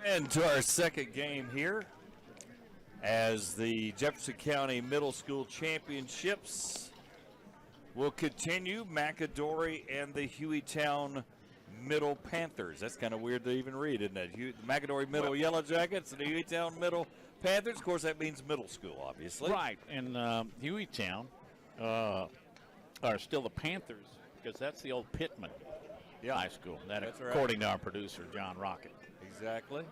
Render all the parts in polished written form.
And to our second game here as the Jefferson County Middle School Championships will continue. McAdory and the Hueytown Middle Panthers. That's kind of weird to even read, isn't it? McAdory Middle Yellow Jackets and the Hueytown Middle Panthers. Of course, that means middle school, obviously. Right, and Hueytown are still the Panthers because that's the old Pittman High School. That's according to our producer, John Rocket. Exactly.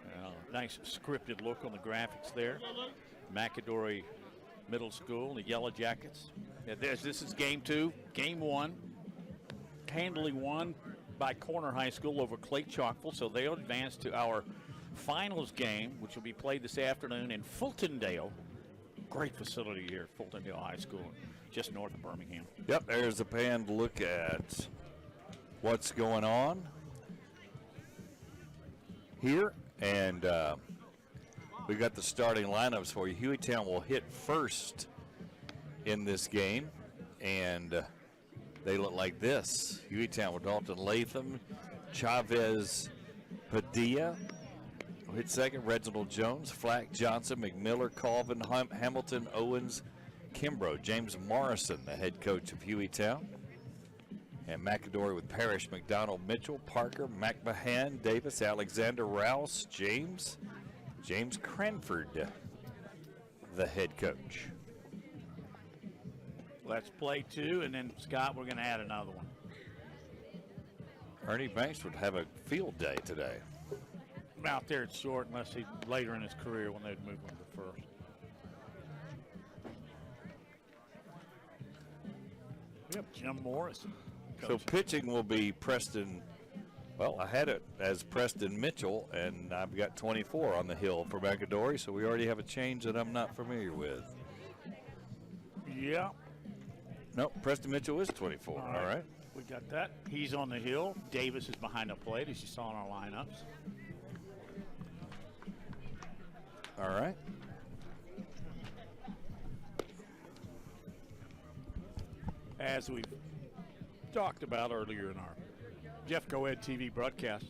Nice scripted look on the graphics there. McAdory Middle School, the Yellow Jackets. This is game 2. Game 1, handily won by Corner High School over Clay Chalkville, so they'll advance to our finals game, which will be played this afternoon in Fultondale. Great facility here at Fultondale High School, just north of Birmingham. Yep, there's a panned look at what's going on here, and we got the starting lineups for you. Hueytown will hit first in this game, and they look like this. Hueytown with Dalton Latham, Chavez Padilla will hit second, Reginald Jones, Flack, Johnson, McMiller, Colvin, Hamilton, Owens, Kimbrough, James Morrison, the head coach of Hueytown. And McAdory with Parrish, McDonald, Mitchell, Parker, McMahon, Davis, Alexander, Rouse, James Cranford, the head coach. Let's play 2, and then, Scott, we're going to add another one. Ernie Banks would have a field day today. Out there it's short unless he's later in his career when they'd move him to first. Yep, Jim Morrison. So pitching will be Preston. Well, I had it as Preston Mitchell, and I've got 24 on the hill for McAdory, so we already have a change that I'm not familiar with. Yeah. No, Preston Mitchell is 24. All right. We got that. He's on the hill. Davis is behind the plate, as you saw in our lineups. All right. As we've talked about earlier in our Jeff Go-Ed TV broadcast,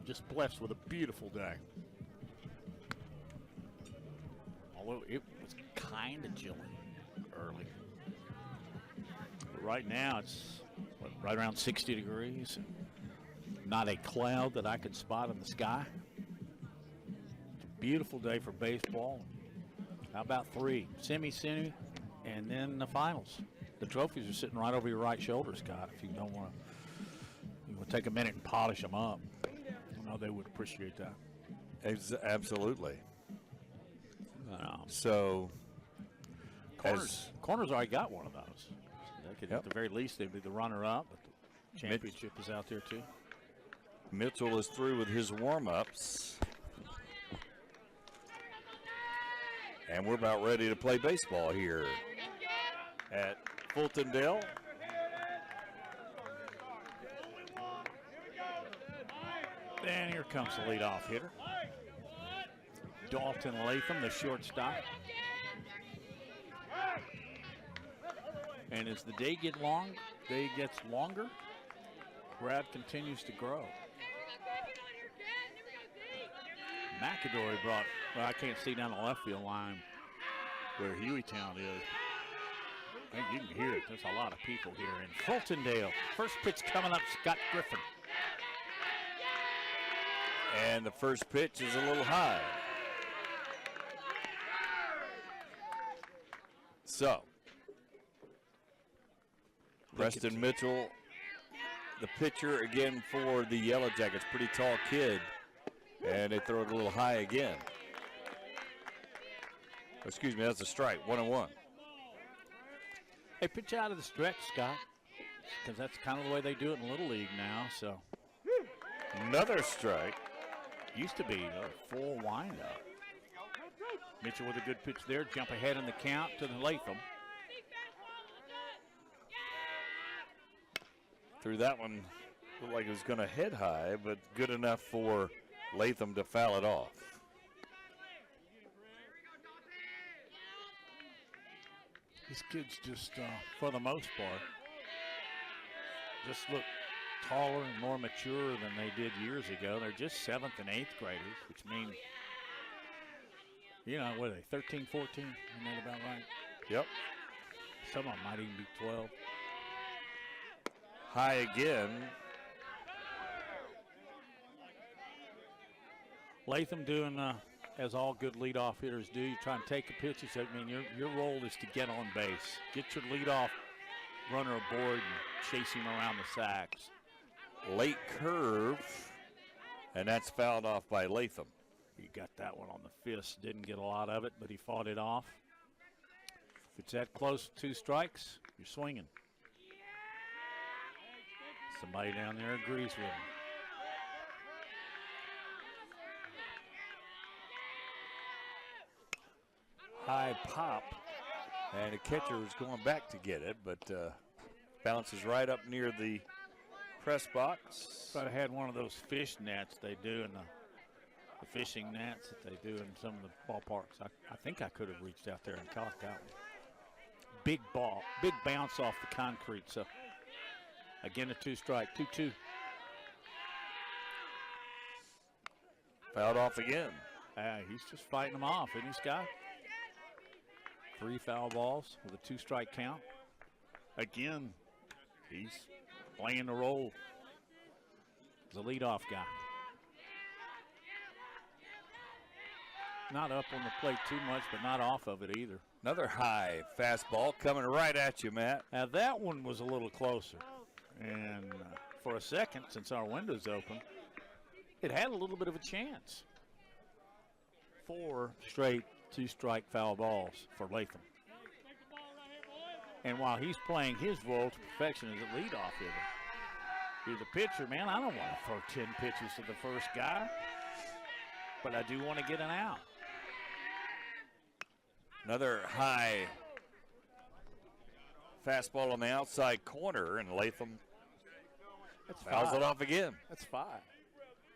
just blessed with a beautiful day. Although it was kind of chilly early. But right now it's right around 60 degrees. Not a cloud that I could spot in the sky. It's a beautiful day for baseball. How about 3? Semi, and then the finals. The trophies are sitting right over your right shoulder, Scott. If you don't want to take a minute and polish them up, I know they would appreciate that. Absolutely. So, Corners already got one of those. They could, at the very least, they'd be the runner-up, but the championship is out there too. Mitchell is through with his warm-ups. And we're about ready to play baseball here at Fultondale. And here comes the leadoff hitter. Dalton Latham, the shortstop. And as the day gets longer, crowd continues to grow. McAdory brought, well, I can't see down the left field line where Hueytown is. I think you can hear it. There's a lot of people here in Fultondale. First pitch coming up, Scott Griffin. And the first pitch is a little high. So, Preston Mitchell, the pitcher again for the Yellow Jackets. Pretty tall kid. And they throw it a little high again. Excuse me, that's a strike, 1-1. Hey, pitch out of the stretch, Scott, because that's kind of the way they do it in Little League now. So another strike. Used to be a full windup. Mitchell with a good pitch there. Jump ahead in the count to the Latham. Threw that one, looked like it was going to head high, but good enough for Latham to foul it off. These kids just, for the most part, just look taller and more mature than they did years ago. They're just 7th and 8th graders, which means, you know, what are they, 13, 14? Isn't that about right? Yep. Some of them might even be 12. High again. Latham doing as all good leadoff hitters do. You try and take the pitches. I mean, your role is to get on base. Get your leadoff runner aboard and chase him around the sacks. Late curve, and that's fouled off by Latham. He got that one on the fist. Didn't get a lot of it, but he fought it off. If it's that close to 2 strikes, you're swinging. Somebody down there agrees with him. High pop, and the catcher is going back to get it, but bounces right up near the press box. If I'd have had one of those fish nets they do in the fishing nets that they do in some of the ballparks, I think I could have reached out there and caught that one. Big ball, big bounce off the concrete. So again, a 2-strike, 2-2. Fouled off again. He's just fighting them off, isn't he, Scott? 3 foul balls with a 2-strike count. Again, he's playing the role as a leadoff guy. Not up on the plate too much, but not off of it either. Another high fastball coming right at you, Matt. Now that one was a little closer. And for a second, since our window's open, it had a little bit of a chance. 4 straight 2-strike foul balls for Latham. And while he's playing his role to perfection as a leadoff hitter, you're the pitcher, man. I don't want to throw 10 pitches to the first guy, but I do want to get an out. Another high fastball on the outside corner, and Latham fouls it off again. That's 5.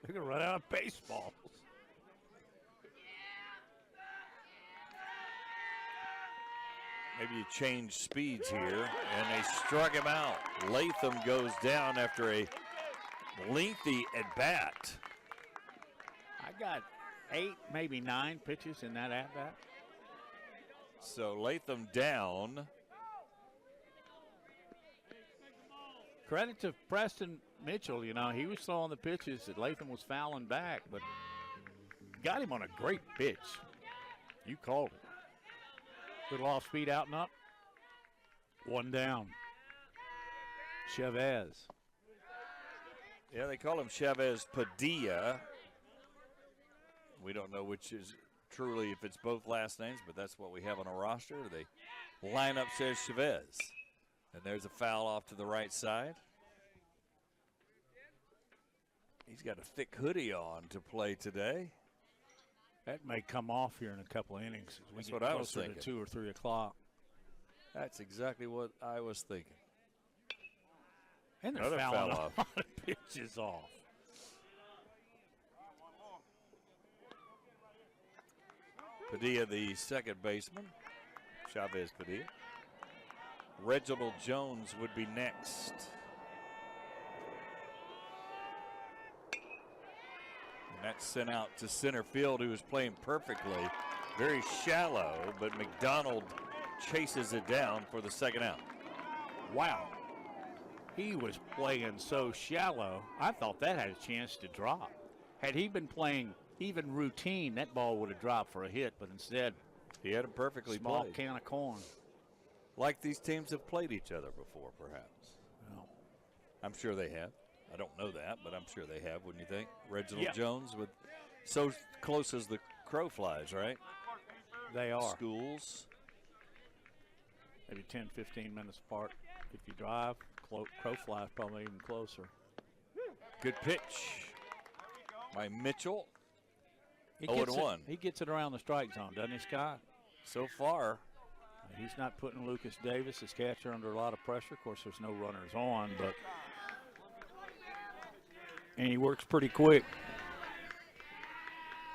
They're going to run out of baseballs. Maybe you change speeds here, and they struck him out. Latham goes down after a lengthy at-bat. I got 8, maybe 9 pitches in that at-bat. So Latham down. Credit to Preston Mitchell, you know, he was throwing the pitches that Latham was fouling back, but got him on a great pitch. You called it. Little off speed out and up. 1 down. Chavez. Yeah, they call him Chavez Padilla. We don't know which is truly, if it's both last names, but that's what we have on a roster. The lineup says Chavez. And there's a foul off to the right side. He's got a thick hoodie on to play today. That may come off here in a couple of innings. That's what I was thinking. To 2 or 3 o'clock. That's exactly what I was thinking. And they're Another fouling foul a off. lot of pitches off. Padilla, the second baseman. Chavez Padilla. Reginald Jones would be next. And that's sent out to center field, who is playing perfectly. Very shallow, but McDonald chases it down for the second out. Wow. He was playing so shallow, I thought that had a chance to drop. Had he been playing even routine, that ball would have dropped for a hit, but instead, he had him perfectly small played. can of corn. Like these teams have played each other before, perhaps. No. I'm sure they have. I don't know that, but I'm sure they have, wouldn't you think? Reginald Yeah. Jones with so close as the crow flies, right? They are. Schools. Maybe 10, 15 minutes apart. If you drive, crow flies probably even closer. Good pitch by Mitchell. He 0-1. He gets it around the strike zone, doesn't he, Scott? So far. He's not putting Lucas Davis, his catcher, under a lot of pressure. Of course, there's no runners on, but and he works pretty quick.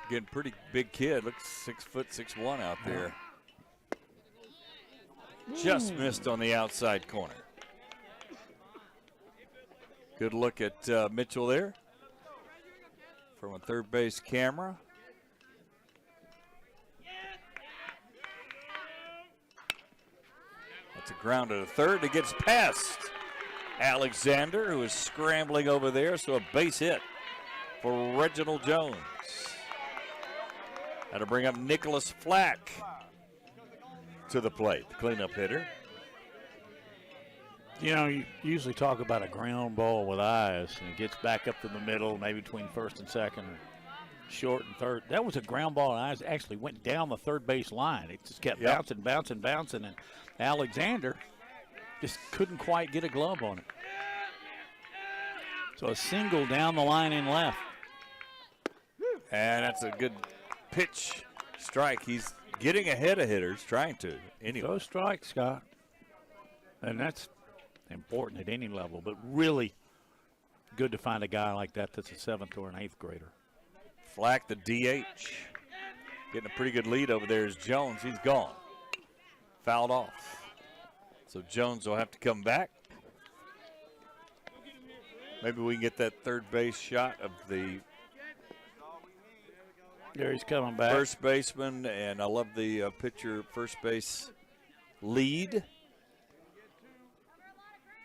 Again, pretty big kid. Looks 6'6" out there. Just missed on the outside corner. Good look at Mitchell there from a third base camera. That's a ground to the third. It gets past Alexander, who is scrambling over there, so a base hit for Reginald Jones. Had to bring up Nicholas Flack to the plate, the cleanup hitter. You know, you usually talk about a ground ball with eyes, and it gets back up to the middle, maybe between first and second, or short and third. That was a ground ball, and eyes actually went down the third base line. It just kept bouncing, and Alexander just couldn't quite get a glove on it. So a single down the line in left. And that's a good pitch strike. He's getting ahead of hitters, trying to. Anyway. Those strikes, Scott. And that's important at any level, but really good to find a guy like that that's a 7th or an 8th grader. Flack, the DH. Getting a pretty good lead over there is Jones. He's gone. Fouled off. So Jones will have to come back. Maybe we can get that third base shot of the there he's coming back. First baseman, and I love the pitcher first base lead.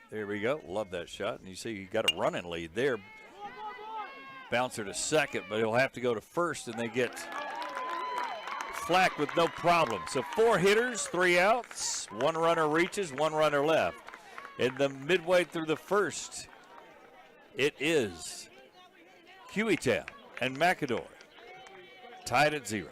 There we go. Love that shot. And you see he got a running lead there. Bouncer to second, but he'll have to go to first, and they get Flack with no problem. So 4 hitters, 3 outs. 1 runner reaches, 1 runner left. In the midway through the first, it is Hueytown and McAdory tied at 0.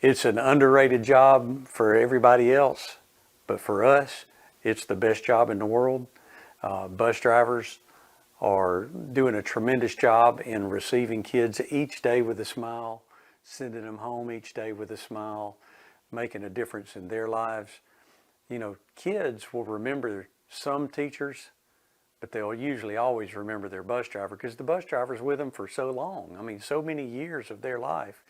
It's an underrated job for everybody else, but for us, it's the best job in the world. Bus drivers are doing a tremendous job in receiving kids each day with a smile, sending them home each day with a smile, making a difference in their lives. You know, kids will remember some teachers, but they'll usually always remember their bus driver because the bus driver's with them for so long. I mean, so many years of their life.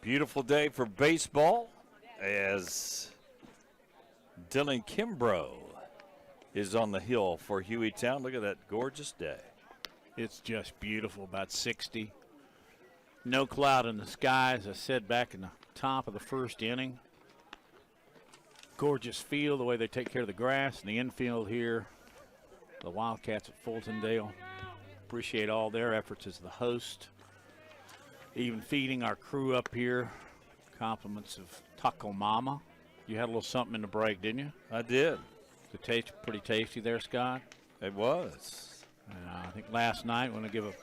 Beautiful day for baseball as Dylan Kimbrough is on the hill for Hueytown. Look at that gorgeous day. It's just beautiful, about 60. No cloud in the sky, as I said back in the top of the first inning. Gorgeous field, the way they take care of the grass and the infield here. The Wildcats at Fultondale. Appreciate all their efforts as the host. Even feeding our crew up here. Compliments of Taco Mama. You had a little something in the break, didn't you? I did. The taste pretty tasty there, Scott. It was. And I think last night, I want to give a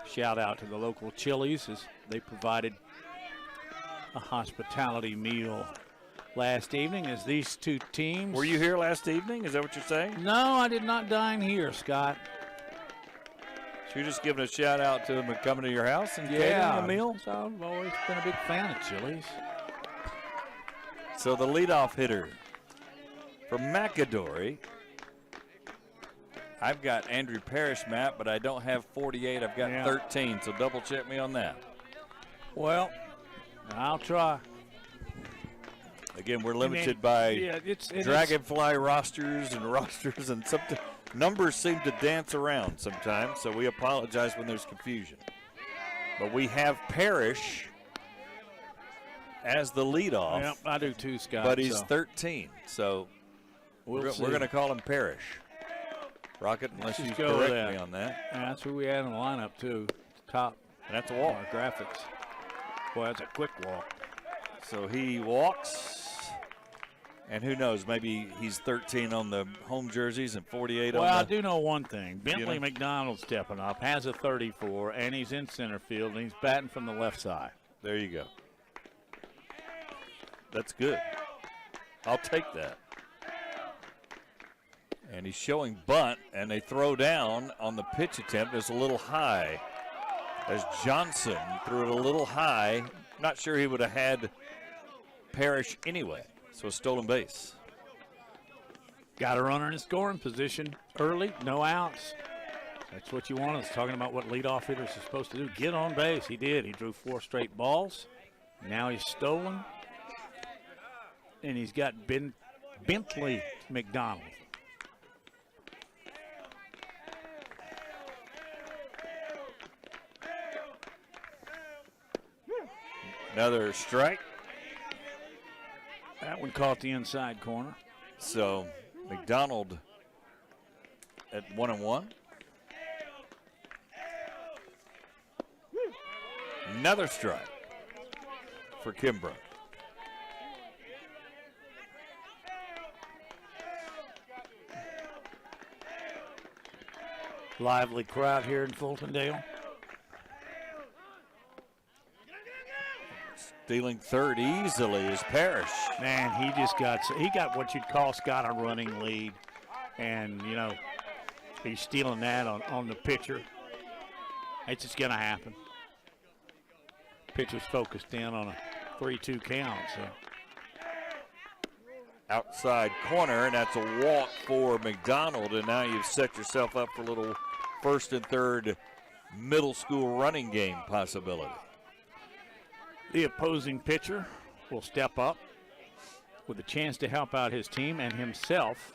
shout out to the local Chili's as they provided a hospitality meal last evening as these two teams. Were you here last evening? Is that what you're saying? No, I did not dine here, Scott. So you're just giving a shout out to them and coming to your house and catering a meal? So I've always been a big fan of Chili's. So the leadoff hitter for McAdory. I've got Andrew Parrish, Matt, but I don't have 48. I've got 13, so double check me on that. Well, I'll try. Again, we're limited by Dragonfly rosters, and some numbers seem to dance around sometimes, so we apologize when there's confusion. But we have Parrish as the leadoff. Yeah, I do too, Scott. But he's 13, so we're going to call him Parrish. Rocket, unless you correct me on that. Yeah, that's who we had in the lineup, too. Top. And that's a walk. Our graphics. Boy, that's a quick walk. So he walks. And who knows, maybe he's 13 on the home jerseys and 48 on the... Well, I do know one thing. Bentley McDonald stepping up, has a 34, and he's in center field, and he's batting from the left side. There you go. That's good. I'll take that. And he's showing bunt, and they throw down on the pitch attempt. It's a little high. As Johnson threw it a little high. Not sure he would have had Parrish anyway. So a stolen base. Got a runner in scoring position early, no outs. That's what you want. I was talking about what leadoff hitters are supposed to do. Get on base. He did. He drew 4 straight balls. Now he's stolen. And he's got Bentley McDonald. Another strike. That one caught the inside corner. So McDonald at 1-1. Another strike for Kimbrough. Lively crowd here in Fultondale. Stealing third easily is Parrish. Man, he got what you'd call Scott a running lead. And, you know, he's stealing that on the pitcher. It's just going to happen. Pitcher's focused in on a 3-2 count. So. Outside corner, and that's a walk for McDonald. And now you've set yourself up for a little first and third middle school running game possibility. The opposing pitcher will step up with a chance to help out his team and himself.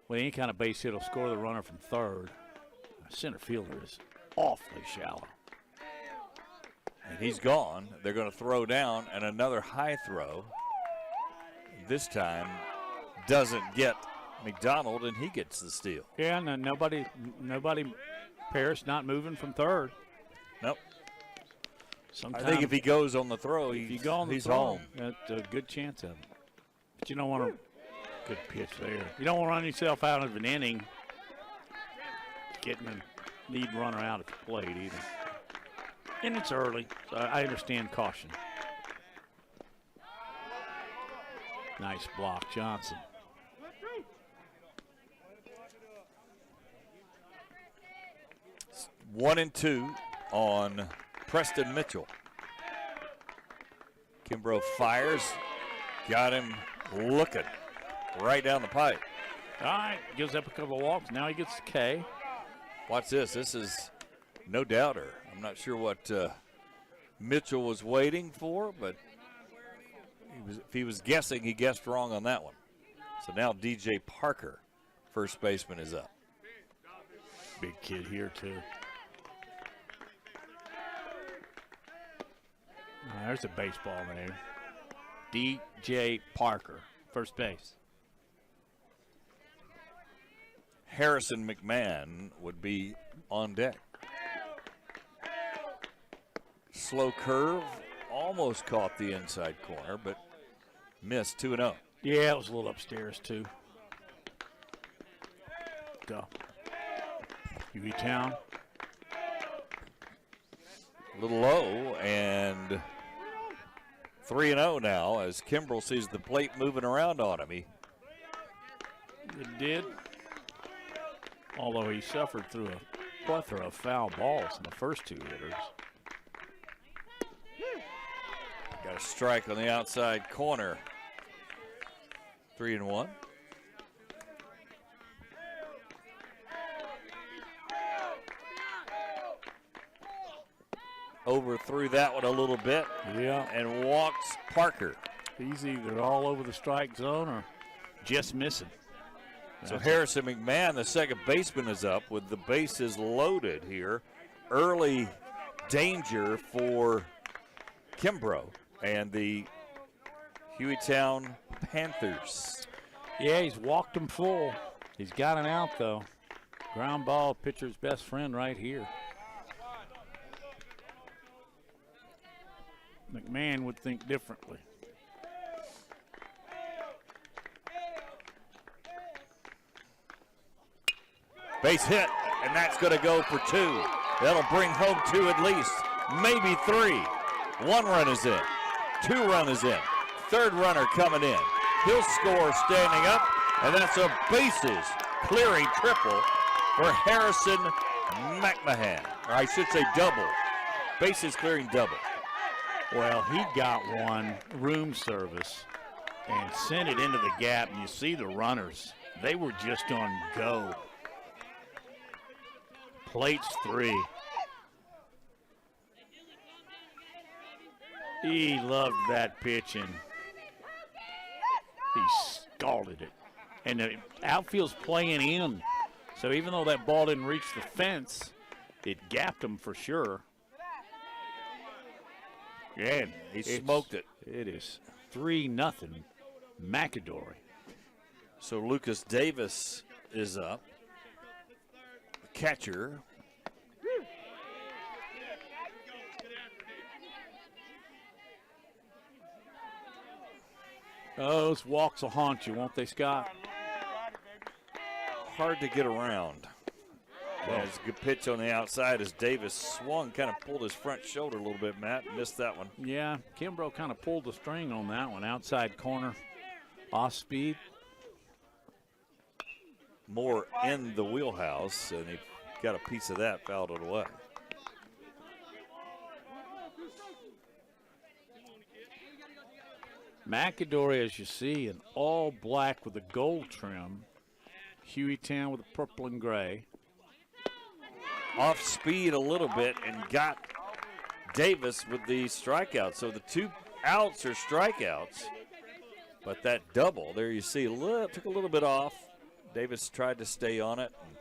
With any kind of base hit, will score the runner from third. Center fielder is awfully shallow. And he's gone. They're going to throw down, and another high throw. This time doesn't get McDonald, and he gets the steal. Yeah, no, nobody, Parrish not moving from third. Nope. Sometimes I think if he goes on the throw, he's home. That's a good chance of it. But you don't want to. Good pitch there. You don't want to run yourself out of an inning getting a lead runner out at the plate either. And it's early, so I understand caution. Nice block, Johnson. It's 1-2 on Preston Mitchell. Kimbrough fires, got him looking right down the pipe. All right, gives up a couple of walks. Now he gets the K. Watch this. This is no doubter. I'm not sure what Mitchell was waiting for, but if he was guessing, he guessed wrong on that one. So now DJ Parker, first baseman, is up. Big kid here, too. There's a baseball name. DJ Parker, first base. Harrison McMahon would be on deck. Slow curve, almost caught the inside corner, but missed 2-0. Yeah, it was a little upstairs, too. Go. Hueytown. A little low, and 3-0 now as Kimbrell sees the plate moving around on him. It did. Although he suffered through a plethora of foul balls in the first two hitters. Got a strike on the outside corner. 3-1. Overthrew that one a little bit. Yeah. And walks Parker. He's either all over the strike zone or just missing. So Harrison McMahon, the second baseman, is up with the bases loaded here. Early danger for Kimbrough and the Hueytown Panthers. Yeah, he's walked them full. He's got an out, though. Ground ball, pitcher's best friend right here. McMahon would think differently. Base hit, and that's going to go for 2. That'll bring home 2 at least, maybe 3. 1 run is in, 2 run is in, 3rd runner coming in. He'll score standing up, And that's a bases clearing triple for Harrison McMahon. Or I should say double. Bases clearing double. Well, he got one room service and sent it into the gap, and you see the runners. They were just on go. Plates 3. He loved that pitch, and he scalded it. And the outfield's playing in. So even though that ball didn't reach the fence, it gapped him for sure. Yeah, he smoked it. It is 3-0 McAdory. So Lucas Davis is up. The catcher. Those walks will haunt you, won't they, Scott? Hard to get around. Well, it's a good pitch on the outside as Davis swung, kind of pulled his front shoulder a little bit, Matt. Missed that one. Yeah, Kimbrough kind of pulled the string on that one. Outside corner, off speed. More in the wheelhouse, and he got a piece of that, fouled it away. McAdory, as you see, in all black with a gold trim. Hueytown with a purple and gray. Off speed a little bit and got Davis with the strikeout. So the 2 outs are strikeouts, but that double there you see took a little bit off. Davis tried to stay on it and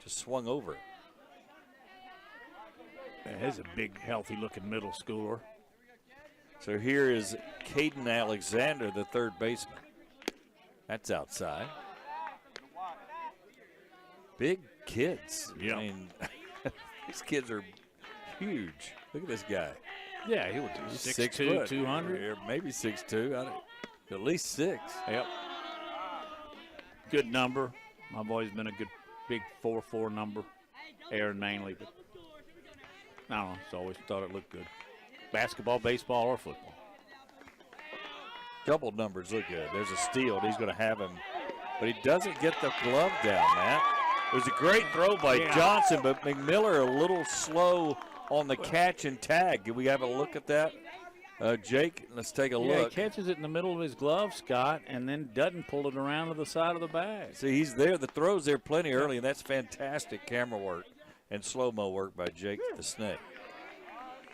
just swung over. He's a big, healthy-looking middle schooler. So here is Caden Alexander, the third baseman. That's outside. Big kids. Yeah. I mean, these kids are huge. Look at this guy. Yeah, he was 6'2", 200. Or maybe 6'2", at least 6. Yep. Good number. I've always been a good big 4-4 number. Aaron mainly, but I don't know. Just always thought it looked good. Basketball, baseball, or football. Double numbers look good. There's a steal. He's going to have him, but he doesn't get the glove down, Matt. It was a great throw by Johnson, but McMiller a little slow on the catch and tag. Can we have a look at that? Jake, let's take a look. He catches it in the middle of his glove, Scott, and then doesn't pull it around to the side of the bag. See, he's there. The throw's there plenty early, and that's fantastic camera work and slow-mo work by Jake the Snake.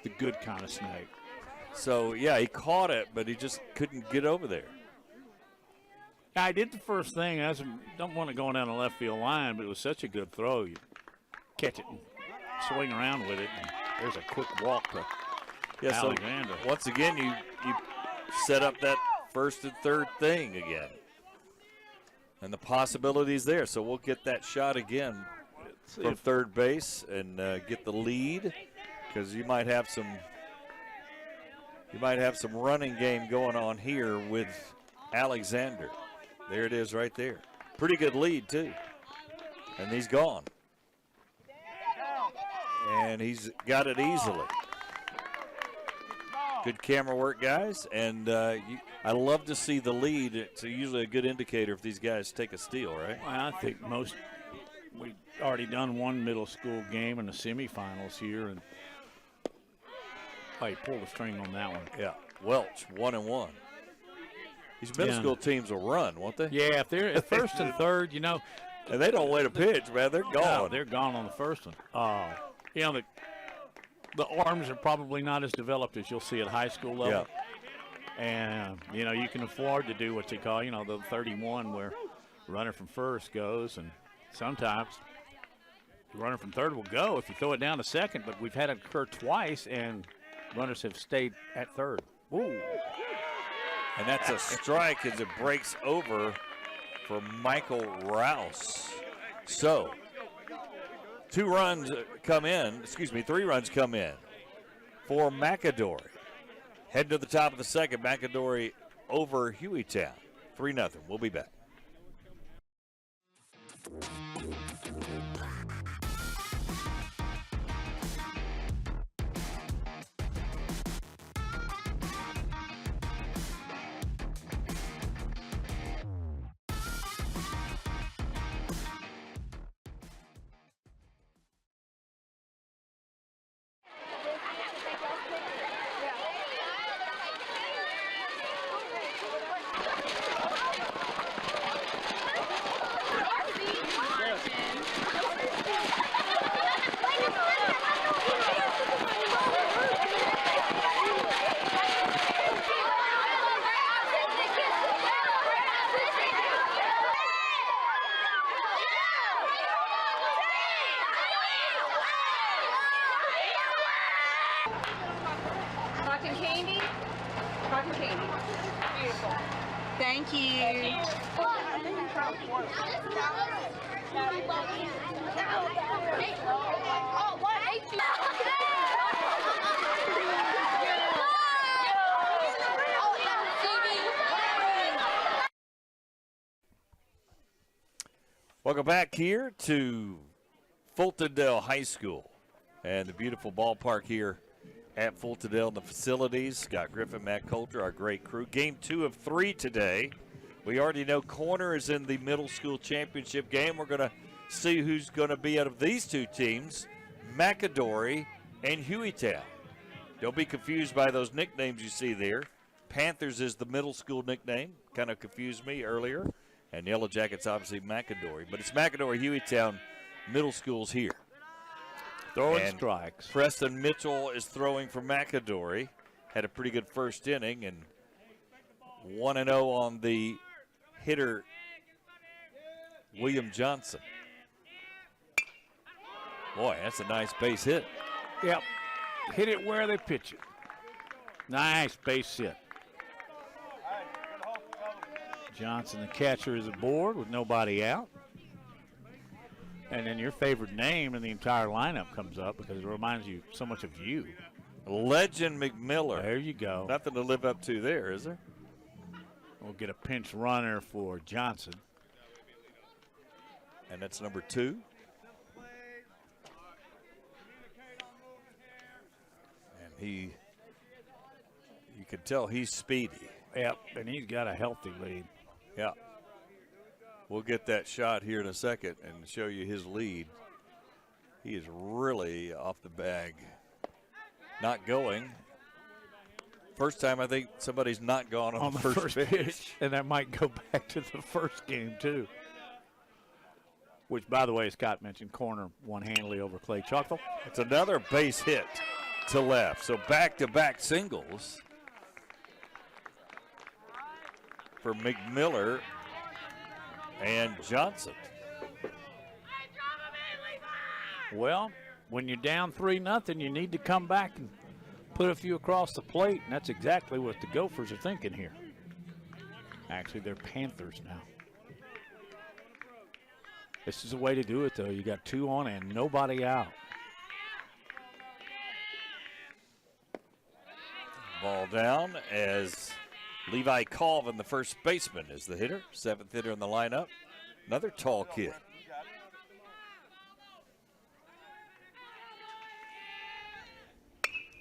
The good kind of snake. So, yeah, he caught it, but he just couldn't get over there. I did the first thing. I don't want to go down the left field line, but it was such a good throw. You catch it and swing around with it, and there's a quick walk to Alexander. So once again, you set up that first and third thing again. And the possibilities there. So we'll get that shot again from third base and get the lead, because you might have some running game going on here with Alexander. There it is right there. Pretty good lead, too. And he's gone. And he's got it easily. Good camera work, guys. And I love to see the lead. It's usually a good indicator if these guys take a steal, right? Well, I think we've already done one middle school game in the semifinals here. And he pulled the string on that one. Yeah. Welch, 1-1. These middle school teams will run, won't they? Yeah, if they're at first and third, and they don't wait a pitch, man. They're gone. No, they're gone on the first one. The arms are probably not as developed as you'll see at high school level. Yeah. And, you can afford to do what you call, the 31 where runner from first goes. And sometimes the runner from third will go if you throw it down to second. But we've had it occur twice, and runners have stayed at third. Ooh. And that's a strike as it breaks over for Michael Rouse. So, 3 runs come in for McAdory. Heading to the top of the second, McAdory over Hueytown. 3-0. We'll be back. Cotton candy? Cotton candy. Beautiful. Thank you. Welcome back here to Fultondale High School and the beautiful ballpark here at Fultondale and the facilities. Scott Griffin, Matt Coulter, our great crew. Game 2 of 3 today. We already know Corner is in the middle school championship game. We're going to see who's going to be out of these two teams, McAdory and Hueytown. Don't be confused by those nicknames you see there. Panthers is the middle school nickname. Kind of confused me earlier. And Yellow Jackets, obviously, McAdory. But it's McAdory, Hueytown, middle schools here. Throwing strikes. Preston Mitchell is throwing for McAdory. Had a pretty good first inning and 1-0 on the hitter, William Johnson. Boy, that's a nice base hit. Yep. Hit it where they pitch it. Nice base hit. Johnson, the catcher, is aboard with nobody out. And then your favorite name in the entire lineup comes up because it reminds you so much of you. Legend McMiller. There you go. Nothing to live up to there, is there? We'll get a pinch runner for Johnson. And that's number 2. And you can tell he's speedy. Yep, and he's got a healthy lead. Yeah. We'll get that shot here in a second and show you his lead. He is really off the bag. Not going. First time I think somebody's not gone on the first pitch. And that might go back to the first game, too. Which, by the way, Scott mentioned, Corner won handily over Clay Chalkville. It's another base hit to left. So back-to-back singles for McMiller and Johnson. Well, when you're down 3-0, you need to come back and put a few across the plate, and that's exactly what the Gophers are thinking here. Actually, they're Panthers now. This is the way to do it, though. You got 2 on and nobody out. Ball down as Levi Colvin, the first baseman, is the hitter. 7th hitter in the lineup. Another tall kid.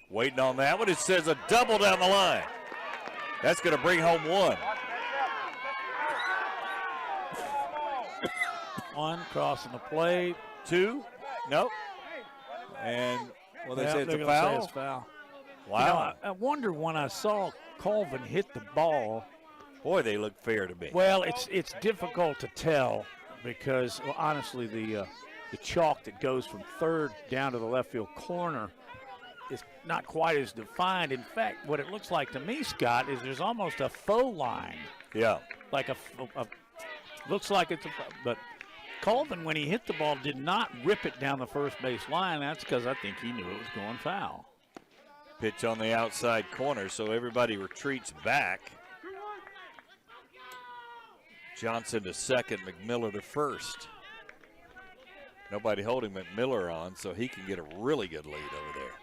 Waiting on that one. It says a double down the line. That's going to bring home 1. 1 crossing the plate. 2. Nope. And, well, they say it's a Say foul. it's foul. Wow. You know, I wonder when I saw Colvin hit the ball. Boy, they look fair to me. Well, it's difficult to tell because, well, honestly, the chalk that goes from third down to the left field corner is not quite as defined. In fact, what it looks like to me, Scott, is there's almost a faux line. Yeah. Like looks like it's but Colvin, when he hit the ball, did not rip it down the first base line. That's because I think he knew it was going foul. Pitch on the outside corner, so everybody retreats back. Johnson to second, McMiller to first. Nobody holding McMiller on, so he can get a really good lead over there.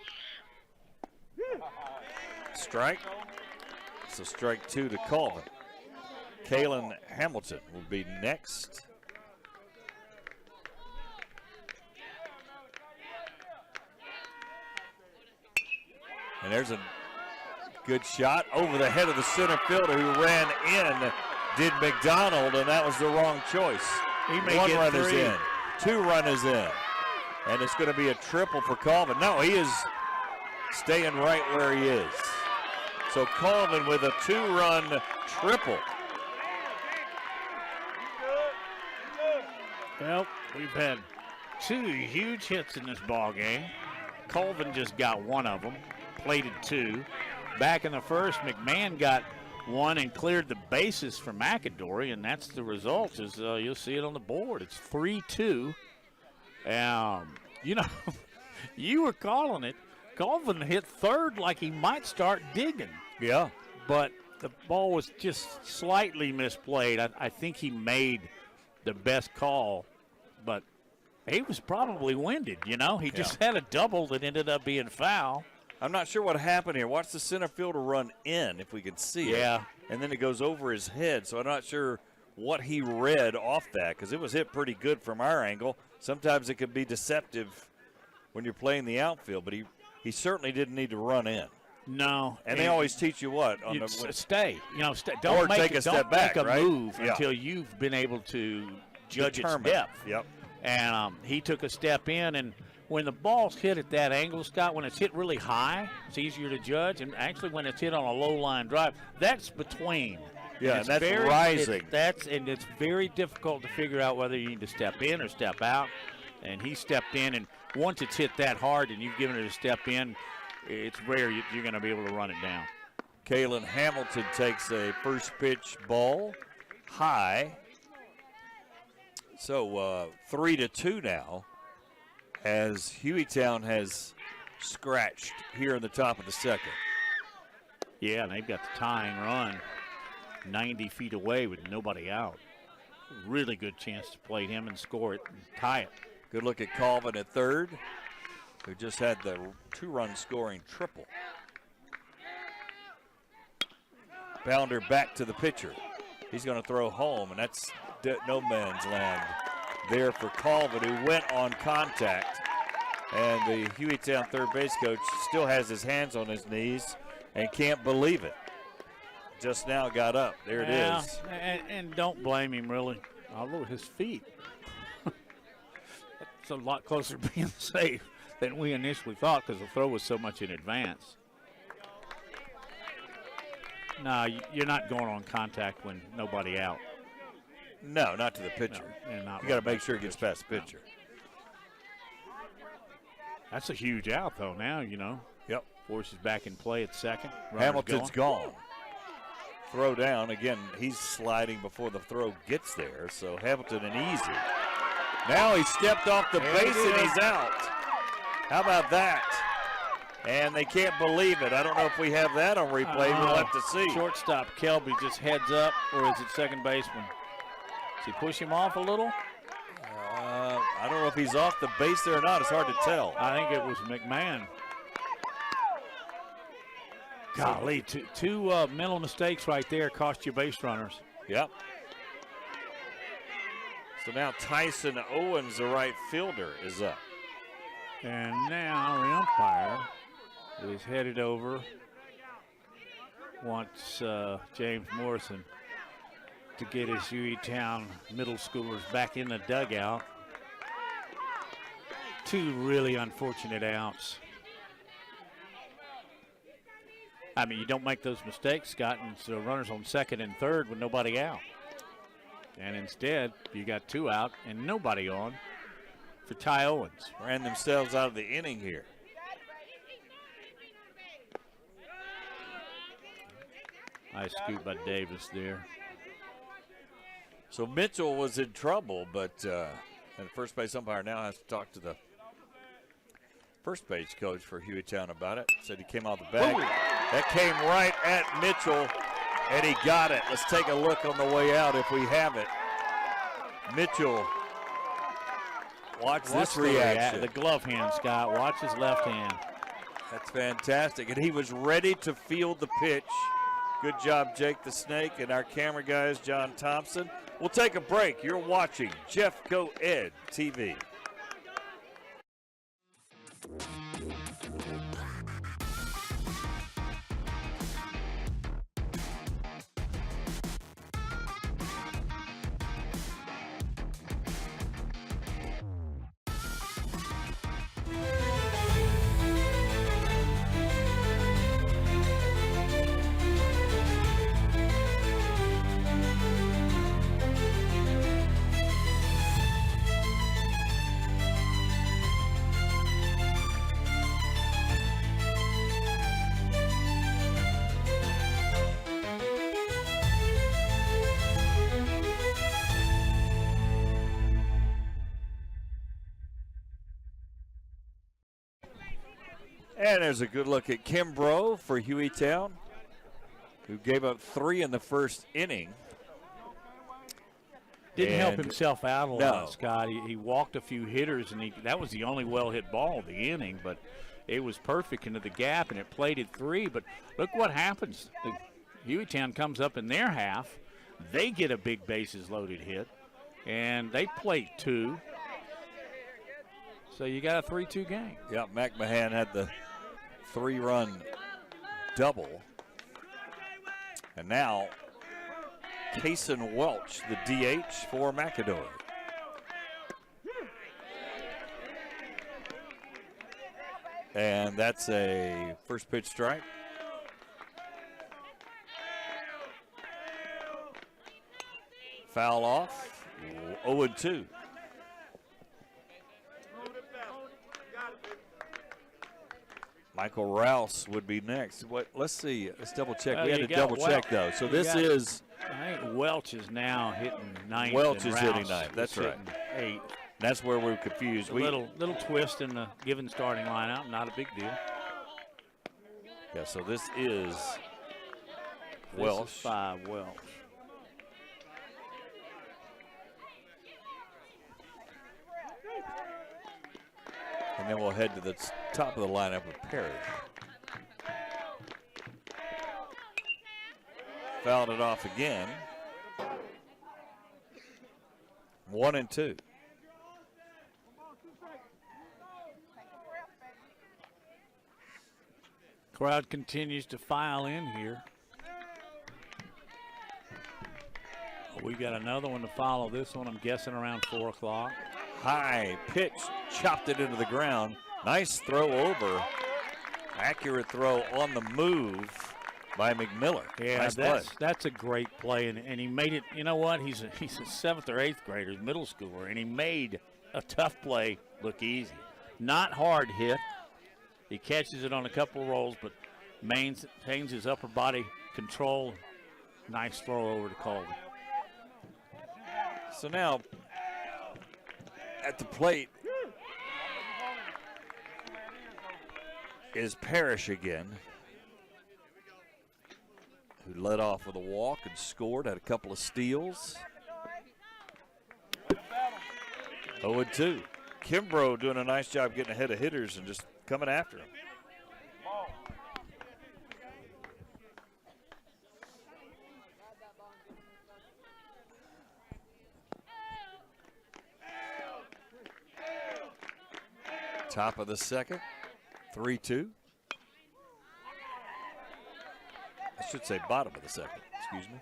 Strike. So strike 2 to Colvin. Kalen Hamilton will be next. And there's a good shot over the head of the center fielder who ran in, did McDonald, and that was the wrong choice. He may 1 get run is 3. in, 2 runners in. And it's going to be a triple for Colvin. No, he is staying right where he is. So Colvin with a 2-run triple. Well, we've had 2 huge hits in this ball game. Colvin just got 1 of them, plated 2. Back in the first, McMahon got 1 and cleared the bases for McAdory, and that's the result. Is you'll see it on the board. It's 3-2. You know, you were calling it Colvin hit third like he might start digging. Yeah. But the ball was just slightly misplayed. I think he made the best call, but he was probably winded, you know. He just had a double that ended up being foul. I'm not sure what happened here. Watch the center fielder run in, if we can see it. Yeah. And then it goes over his head, so I'm not sure what he read off that, because it was hit pretty good from our angle. Sometimes it can be deceptive when you're playing the outfield, but he certainly didn't need to run in. No. And they always teach you what? On Stay. You know, don't or make take a step back, don't make a right? move until you've been able to judge Determine. its depth. Yep. And he took a step in, and when the ball's hit at that angle, Scott, when it's hit really high, it's easier to judge. And actually, when it's hit on a low line drive, that's between. Yeah, and that's rising. It's very difficult to figure out whether you need to step in or step out. And he stepped in, and once it's hit that hard and you've given it a step in, it's rare you're going to be able to run it down. Kalen Hamilton takes a first pitch ball high. So 3-2 now, as Hueytown has scratched here in the top of the second. Yeah, and they've got the tying run 90 feet away with nobody out. Really good chance to play him and score it and tie it. Good look at Colvin at third, who just had the two-run scoring triple. Bounder back to the pitcher. He's going to throw home, and that's no man's land there for Colvin, who went on contact. And the Hueytown third base coach still has his hands on his knees and can't believe it. Just now got up. There it is. And don't blame him, really. Although his feet, it's a lot closer to being safe than we initially thought because the throw was so much in advance. No, you're not going on contact when nobody out. No, not to the pitcher. No, you got to make sure it gets past the pitcher. That's a huge out, though, now, you know. Yep. Forces back in play at second. Hamilton's gone. Throw down. Again, he's sliding before the throw gets there, so Hamilton an easy. Now he stepped off the base and he's out. How about that? And they can't believe it. I don't know if we have that on replay. We'll have to see. Shortstop Kelby just heads up, or is it second baseman? Does he push him off a little? I don't know if he's off the base there or not. It's hard to tell. I think it was McMahon. Golly, two mental mistakes right there cost you base runners. Yep. So now Tyson Owens, the right fielder, is up. And now the umpire is headed over. Wants James Morrison to get his Hueytown middle schoolers back in the dugout. Two really unfortunate outs. I mean, you don't make those mistakes, Scott, and so runners on second and third with nobody out. And instead, you got two out and nobody on for Ty Owens. Ran themselves out of the inning here. Nice scoop by Davis there. So Mitchell was in trouble, but and the first base umpire now has to talk to the first base coach for Hueytown about it. Said he came out the bag. Ooh. That came right at Mitchell, and he got it. Let's take a look on the way out if we have it. Mitchell, watch this reaction. The glove hand, Scott. Watch his left hand. That's fantastic. And he was ready to field the pitch. Good job, Jake the Snake, and our camera guys, John Thompson. We'll take a break. You're watching Jeffco Ed TV. And there's a good look at Kimbrough for Hueytown, who gave up 3 in the first inning. Didn't help And himself out a no. lot, Scott. He walked a few hitters, and that was the only well-hit ball of the inning, but it was perfect into the gap, and it plated 3. But look what happens. Hueytown comes up in their half. They get a big bases-loaded hit, and they plate 2. So you got a 3-2 game. Yeah, McMahon had the 3-run double. And now, Kason Welch, the DH for McAdory. And that's a first pitch strike. Foul off, 0-2. Michael Rouse would be next. Let's see. Let's double check. We had to double check though. So this is. I think Welch is now hitting 9th. Welch and is Rouse hitting 9th. That's right. hitting 8th. That's where we're confused. A little twist in the given starting lineup. Not a big deal. Yeah. So this is Welch. This is 5 Welch. And then we'll head to the top of the lineup with Parrish. Fouled it off again. 1-2. Crowd continues to file in here. We got another one to follow. This one, I'm guessing, around 4 o'clock. High pitch, chopped it into the ground. Nice throw over. Accurate throw on the move by McMiller. Yeah, nice that's a great play, and he made it. You know what? He's a 7th or 8th grader, middle schooler, and he made a tough play look easy. Not hard hit. He catches it on a couple rolls, but maintains his upper body control. Nice throw over to Colvin. So now at the plate is Parrish again, who led off with a walk and scored, had a couple of steals. 0-2. Kimbrough doing a nice job getting ahead of hitters and just coming after him. Top of the second, 3-2. I should say bottom of the second, excuse me.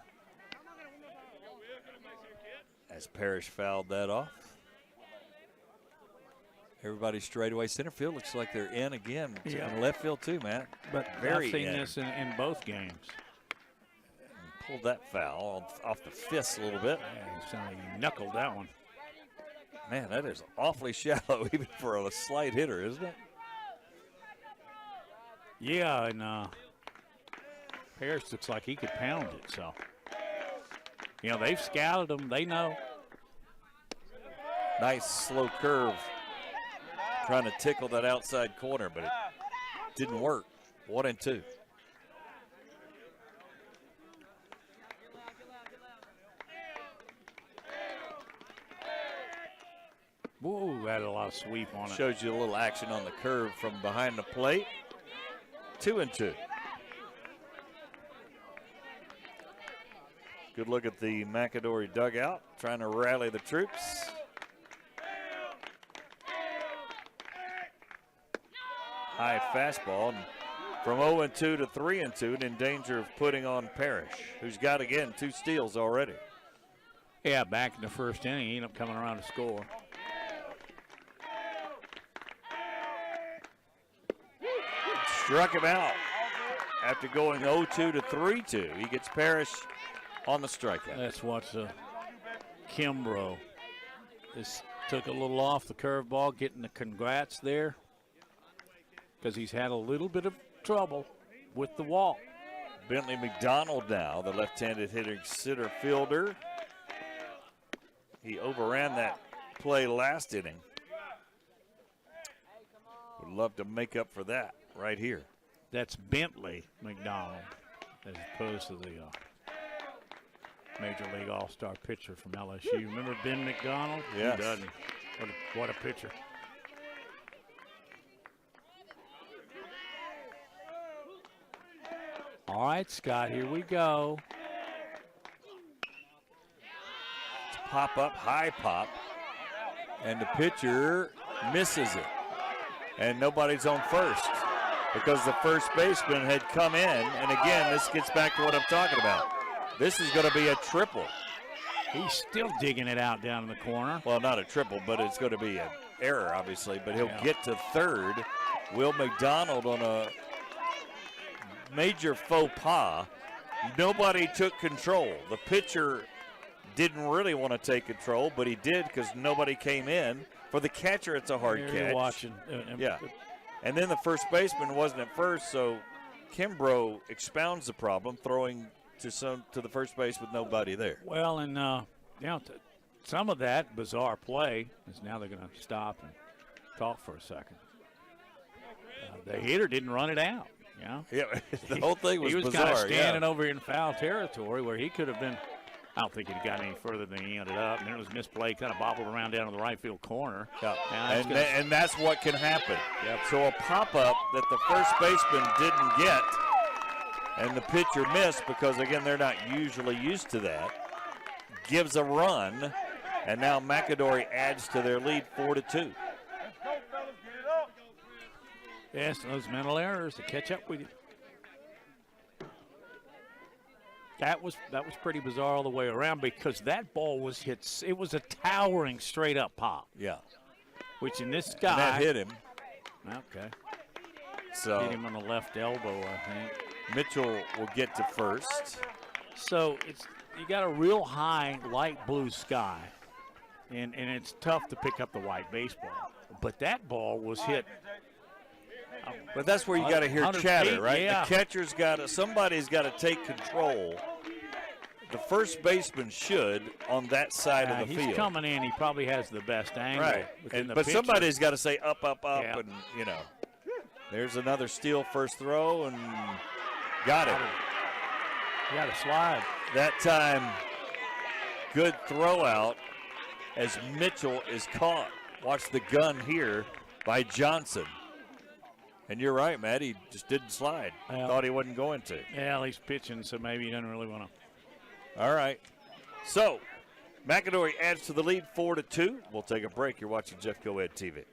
As Parrish fouled that off. Everybody straight away. Center field looks like they're in again. Yeah. And left field too, Matt. But very I've seen in. this in both games. And pulled that foul off the fist a little bit. Yeah, he knuckled that one. Man, that is awfully shallow even for a slight hitter, isn't it? Yeah, and Parrish looks like he could pound it. So, you know, they've scouted him. They know. Nice slow curve. Trying to tickle that outside corner, but it didn't work. 1-2. Whoa, had a lot of sweep on it. Shows you a little action on the curve from behind the plate. 2-2. Good look at the McAdory dugout, trying to rally the troops. High fastball, and from 0-2 to 3-2, and in danger of putting on Parrish, who's got, again, 2 steals already. Yeah, back in the first inning, he ended up coming around to score. Struck him out after going 0-2 to 3-2. He gets Parrish on the strikeout. That's what's Kimbrough. This took a little off the curveball, getting the congrats there, because he's had a little bit of trouble with the walk. Bentley McDonald now, the left-handed hitting center fielder. He overran that play last inning. Would love to make up for that right here. That's Bentley McDonald, as opposed to the Major League All-Star pitcher from LSU. Remember Ben McDonald? Yes. Who doesn't? What a pitcher. All right, Scott, here we go. Pop up, high pop, and the pitcher misses it. And nobody's on first because the first baseman had come in. And again, this gets back to what I'm talking about. This is going to be a triple. He's still digging it out down in the corner. Well, not a triple, but it's going to be an error, obviously. But he'll get to third. Will McDonald on a major faux pas. Nobody took control. The pitcher didn't really want to take control, but he did because nobody came in. For the catcher, it's a hard catch. You're watching. Yeah. And then the first baseman wasn't at first, so Kimbrough expounds the problem, throwing to the first base with nobody there. Well, and some of that bizarre play is now they're going to stop and talk for a second. The hitter didn't run it out. Yeah, the whole thing was bizarre. He was kind of standing over in foul territory where he could have been. I don't think he'd gotten any further than he ended up. And then it was misplay, kind of bobbled around down in the right field corner. Yeah. And that's what can happen. Yep. So a pop-up that the first baseman didn't get and the pitcher missed because, again, they're not usually used to that, gives a run, and now McAdory adds to their lead 4-2. Yes, those mental errors to catch up with you. That was pretty bizarre all the way around because that ball was hit. It was a towering straight-up pop. Yeah. Which in this guy. And that hit him. Okay. So hit him on the left elbow, I think. Mitchell will get to first. So you got a real high light blue sky, and it's tough to pick up the white baseball. But that ball was hit. But that's where you got to hear chatter, right? Yeah. The catcher's somebody's got to take control. The first baseman should on that side of the field. He's coming in. He probably has the best angle. Right. But somebody's got to say up, yeah. and, there's another steal first throw, and got it. You got to slide. That time, good throw out as Mitchell is caught. Watch the gun here by Johnson. And you're right, Matt. He just didn't slide. Thought he wasn't going to. Yeah, he's pitching, so maybe he doesn't really want to. All right. So, McAdory adds to the lead 4-2. We'll take a break. You're watching Jeff Coed TV.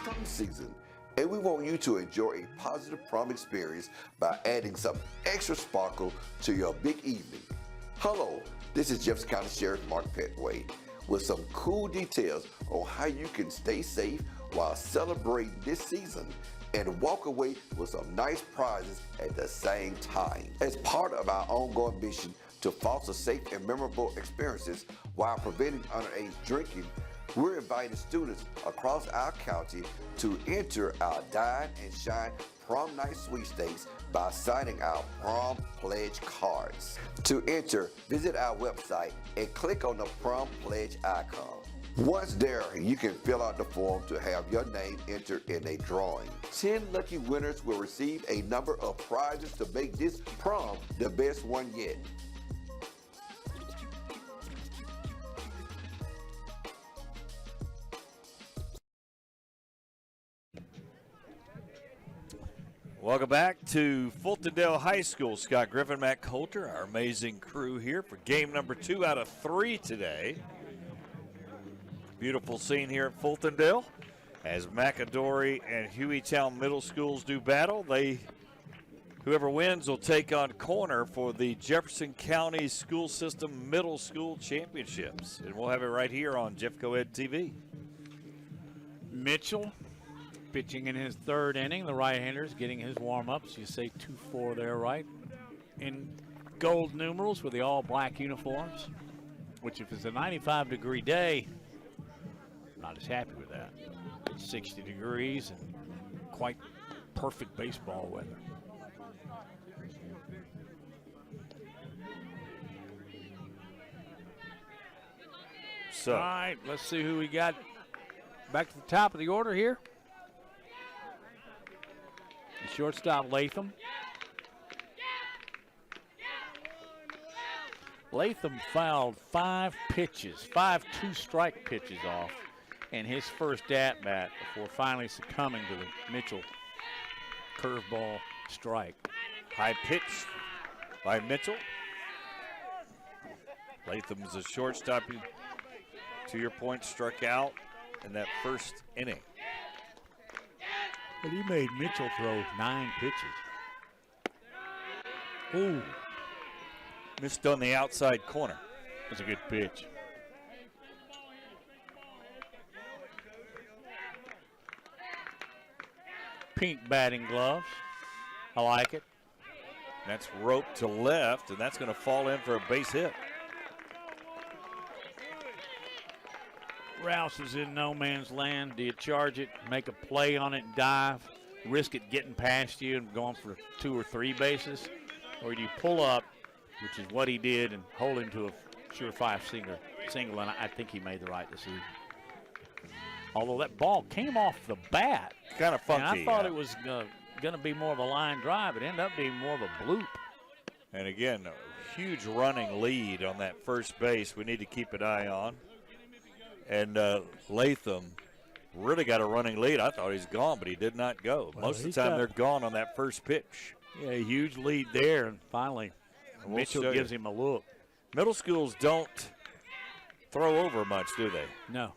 Prom season, and we want you to enjoy a positive prom experience by adding some extra sparkle to your big evening. Hello. This is Jefferson County Sheriff Mark Petway with some cool details on how you can stay safe while celebrating this season and walk away with some nice prizes at the same time. As part of our ongoing mission to foster safe and memorable experiences while preventing underage drinking, we're inviting students across our county to enter our Dine and Shine Prom Night Sweepstakes by signing our Prom Pledge cards. To enter, visit our website and click on the Prom Pledge icon. Once there, you can fill out the form to have your name entered in a drawing. 10 lucky winners will receive a number of prizes to make this prom the best one yet. Welcome back to Fultondale High School. Scott Griffin, Matt Coulter, our amazing crew here for game number 2 out of 3 today. Beautiful scene here at Fultondale as McAdory and Hueytown Middle Schools do battle. Whoever wins will take on Corner for the Jefferson County School System Middle School Championships. And we'll have it right here on Jeff Coed TV. Mitchell pitching in his 3rd inning. The right-hander's getting his warm-ups. You say 2-4 there, right? In gold numerals with the all-black uniforms, which if it's a 95-degree day, not as happy with that. It's 60 degrees and quite perfect baseball weather. So, all right, let's see who we got back to the top of the order here. The shortstop, Latham. Latham fouled 5 pitches, 5 two-strike pitches off in his first at-bat before finally succumbing to the Mitchell curveball strike. high pitch by Mitchell. Latham's a shortstop who, to your point, struck out in that first inning. But he made Mitchell throw 9 pitches. Ooh, Missed on the outside corner. that's a good pitch. Pink batting gloves. I like it. That's roped to left, and that's going to fall in for a base hit. Rouse is in no man's land. Do you charge it, make a play on it, dive, risk it getting past you and going for 2 or 3 bases? Or do you pull up, which is what he did, and hold him to a surefire single, and I think he made the right decision. Although that ball came off the bat. Kind of funky. And I thought it was going to be more of a line drive. It ended up being more of a bloop. And again, a huge running lead on that first base we need to keep an eye on. And Latham really got a running lead. I thought he's gone, but he did not go. Well, Most of the time they're gone on that first pitch. Yeah, a huge lead there, and finally We'll Mitchell show gives you. him a look. Middle schools don't throw over much, do they? No,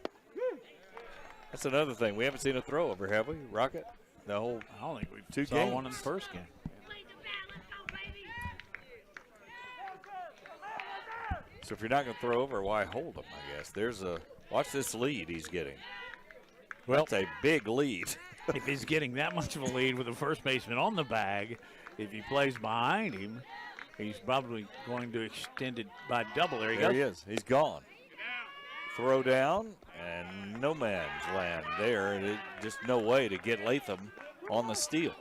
That's another thing. We haven't seen a throw over, have we, Rocket? The whole I don't think we 2 saw games. one in the first game. So if you're not going to throw over, why hold them, I guess. Watch this lead he's getting. Well, That's a big lead. if he's getting that much of a lead with the first baseman on the bag, if he plays behind him, he's probably going to extend it by double. There he There goes. he is. He's gone. Throw down, and no man's land there. Just no way to get Latham on the steal.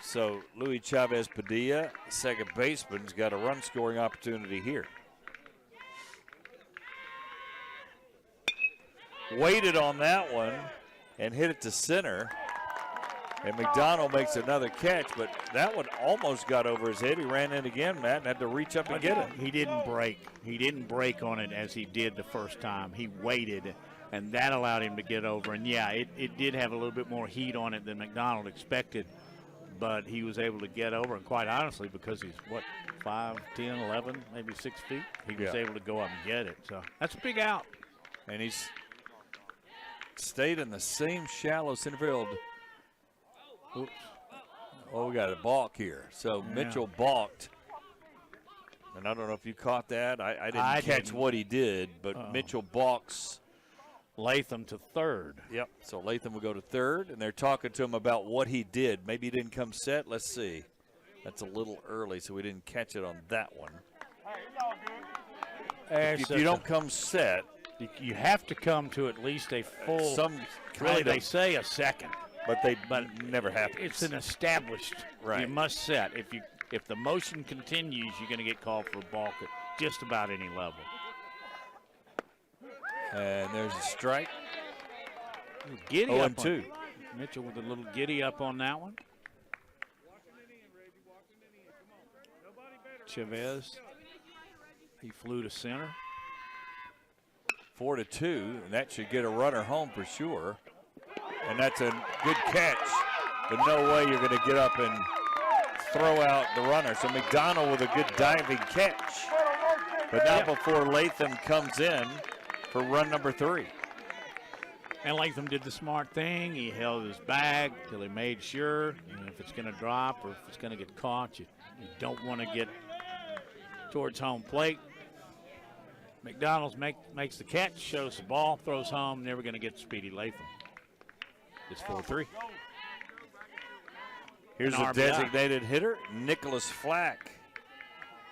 So Luis Chavez Padilla, second baseman's got a run scoring opportunity here. Waited on that one and hit it to center. And McDonald makes another catch, but that one almost got over his head. He ran in again, Matt, and had to reach up and get it. He didn't break. He didn't break on it as he did the first time. He waited, and that allowed him to get over. And, yeah, it did have a little bit more heat on it than McDonald expected, but he was able to get over. And quite honestly, because he's, 5, 10, 11, maybe 6 feet, he was able to go up and get it. So that's a big out. And he's stayed in the same shallow center field. Oops. Oh, we got a balk here. So Mitchell balked. And I don't know if you caught that. I didn't catch what he did, but Mitchell balks Latham to third. Yep. So Latham will go to third, and they're talking to him about what he did. Maybe he didn't come set. Let's see. That's a little early, so we didn't catch it on that one. If you don't come set, you have to come to at least a full. Really, they say a second, but never happens. It's an established. Right. You must set. If the motion continues, you're going to get called for a balk at just about any level. And there's a strike. Giddy up 0-2. Mitchell with a little giddy up on that one. Chavez. He flew to center. 4-2, and that should get a runner home for sure. And that's a good catch, but no way you're going to get up and throw out the runner. So McDonald with a good diving catch, but not before Latham comes in for run number 3. And Latham did the smart thing. He held his bag till he made sure. And if it's going to drop or if it's going to get caught, you don't want to get towards home plate. McDonald's makes the catch, shows the ball, throws home, never going to get Speedy Latham. It's 4-3. Here's An a RBI. designated hitter, Nicholas Flack,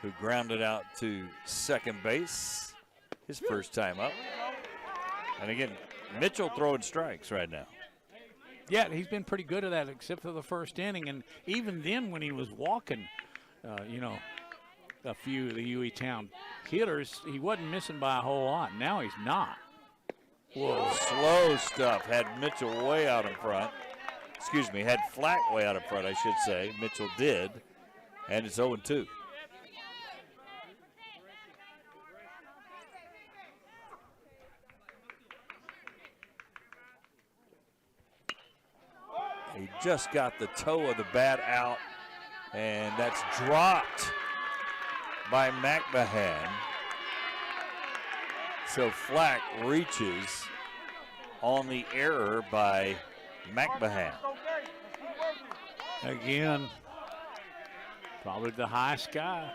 who grounded out to second base his first time up. And again, Mitchell throwing strikes right now. Yeah, he's been pretty good at that, except for the first inning. And even then, when he was walking, a few of the Hueytown hitters, he wasn't missing by a whole lot. Now he's not. Whoa, slow stuff. Had Mitchell way out in front. Excuse me, had Flack way out in front, I should say. Mitchell did. And it's 0-2. He just got the toe of the bat out, and that's dropped by McMahon. So Flack reaches on the error by McMahon. Again, probably the high sky.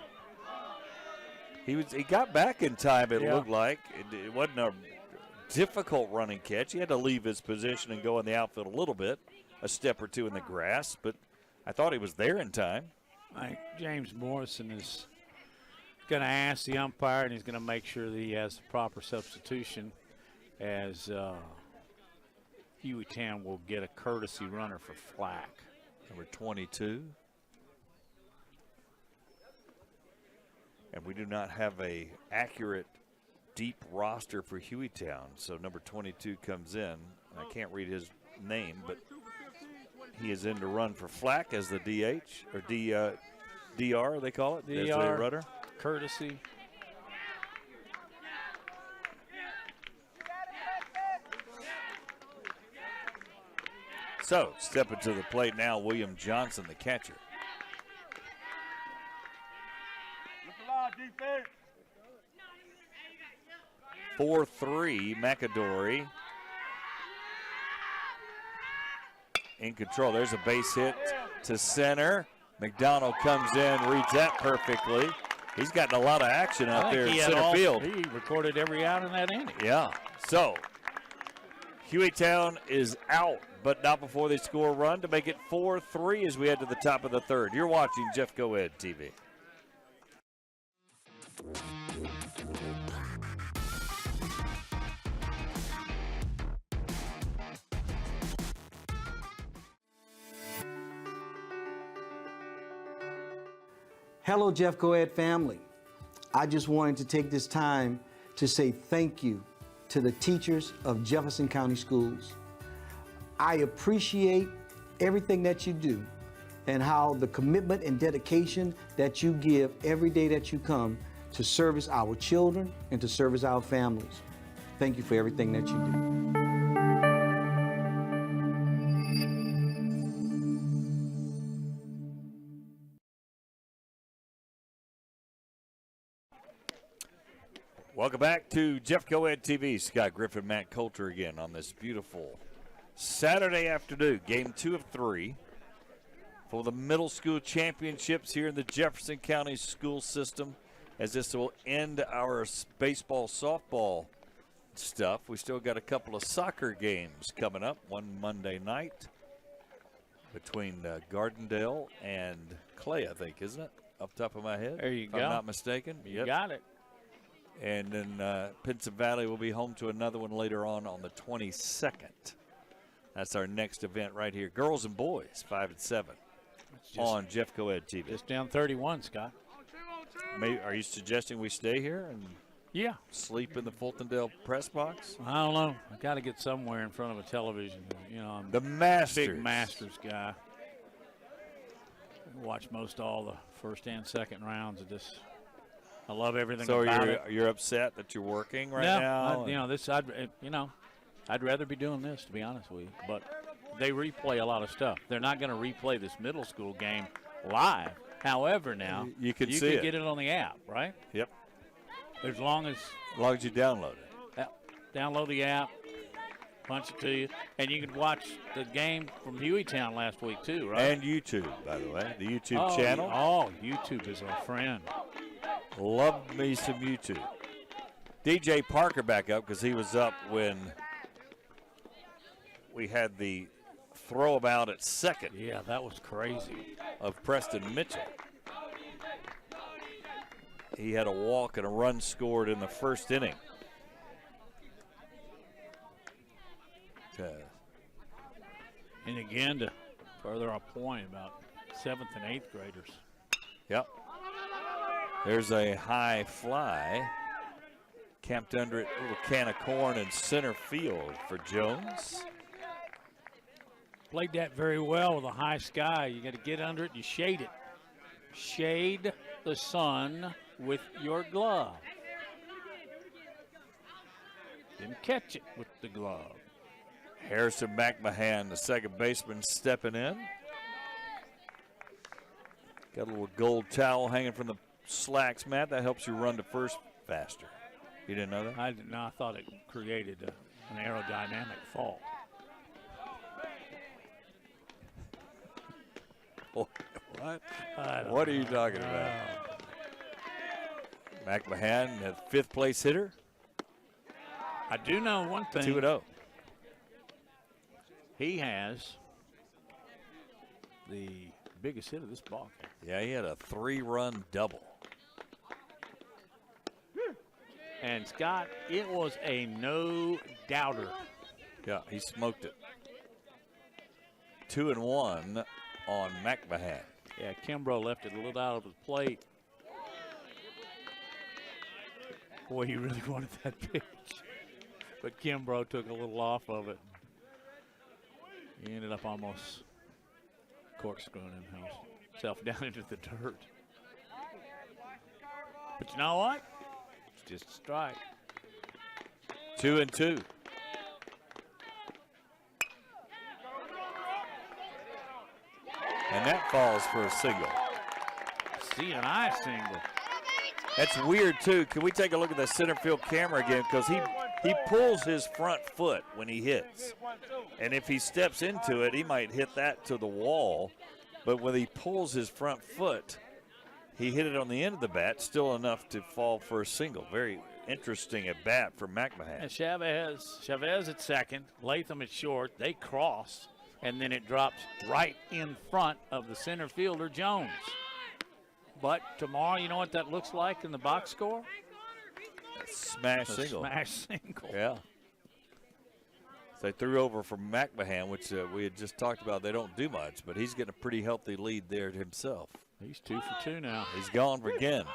He got back in time, it Yeah. looked like. It wasn't a difficult running catch. He had to leave his position and go in the outfield a little bit, a step or two in the grass, but I thought he was there in time. I think James Morrison is going to ask the umpire, and he's going to make sure that he has the proper substitution, as Hueytown will get a courtesy runner for Flack. Number 22. And we do not have a accurate deep roster for Hueytown, so number 22 comes in. I can't read his name, but he is in to run for Flack as the DH, or DR, they call it, as the DR. runner. Courtesy. So, stepping to the plate now, William Johnson, the catcher. Defense. 4-3, McAdory in control. There's a base hit to center. McDonald comes in, reads that perfectly. He's gotten a lot of action out there in center field. He recorded every out in that inning. Yeah. So, Hueytown is out, but not before they score a run to make it 4-3 as we head to the top of the third. You're watching Jeff Go Ahead TV. Hello, Jeff Coed family. I just wanted to take this time to say thank you to the teachers of Jefferson County Schools. I appreciate everything that you do and how the commitment and dedication that you give every day that you come to service our children and to service our families. Thank you for everything that you do. Welcome back to Jeff Coed TV. Scott Griffin, Matt Coulter again on this beautiful Saturday afternoon. Game 2 of 3 for the middle school championships here in the Jefferson County school system, as this will end our baseball, softball stuff. We still got a couple of soccer games coming up. One Monday night between Gardendale and Clay, I think, isn't it? Off the top of my head. There you if go. I'm not mistaken. You got it. And then Pinson Valley will be home to another one later on the 22nd. That's our next event right here. Girls and boys, 5 and 7 on Jeff Coed TV. Just down 31, Scott. Are you suggesting we stay here and Yeah. sleep in the Fultondale press box? I don't know. I got to get somewhere in front of a television. You know, I'm The Masters. big Masters guy. Watch most all the first and second rounds of this. I love everything So about it. you're upset that you're working right No, now? I'd rather be doing this, to be honest with you. But they replay a lot of stuff. They're not going to replay this middle school game live. However, now You can see can it. get it on the app, right? Yep. As long as you download it. download the app, punch it to you, and you can watch the game from Hueytown last week too, right? And YouTube, by the way, the YouTube channel. Oh, YouTube is our friend. Love me some YouTube. DJ Parker back up because he was up when we had the throw him out at second Yeah, that was crazy. of Preston Mitchell. He had a walk and a run scored in the first inning. And again, to further our point about 7th and 8th graders. Yep. There's a high fly. Camped under it, little can of corn in center field for Jones. Played that very well with a high sky. You got to get under it, you shade it. Shade the sun with your glove. Then catch it with the glove. Harrison McMahon, the second baseman, stepping in. Got a little gold towel hanging from the slacks, Matt. That helps you run to first faster. You didn't know that? I didn't know. I thought it created an aerodynamic fall. What? What are you talking about? McMahon, the 5th place hitter. I do know one thing. 2-0. He has the biggest hit of this ball game. Yeah, he had a 3-run double. And Scott, it was a no-doubter. Yeah, he smoked it. 2-1 on McMahon. Yeah, Kimbrough left it a little out of his plate. Boy, he really wanted that pitch. But Kimbrough took a little off of it. He ended up almost corkscrewing himself down into the dirt. But you know what? It's just a strike. 2-2. And that falls for a single. C&I single. That's weird, too. Can we take a look at the center field camera again? Because he pulls his front foot when he hits. And if he steps into it, he might hit that to the wall. But when he pulls his front foot, he hit it on the end of the bat, still enough to fall for a single. Very interesting at bat for McMahon. And Chavez at second, Latham at short. They cross, and then it drops right in front of the center fielder, Jones. But tomorrow, you know what that looks like in the box score? Smash single. Smash single. Yeah. So they threw over from McMahon, which we had just talked about. They don't do much, but he's getting a pretty healthy lead there himself. He's 2 for 2 now. He's gone again.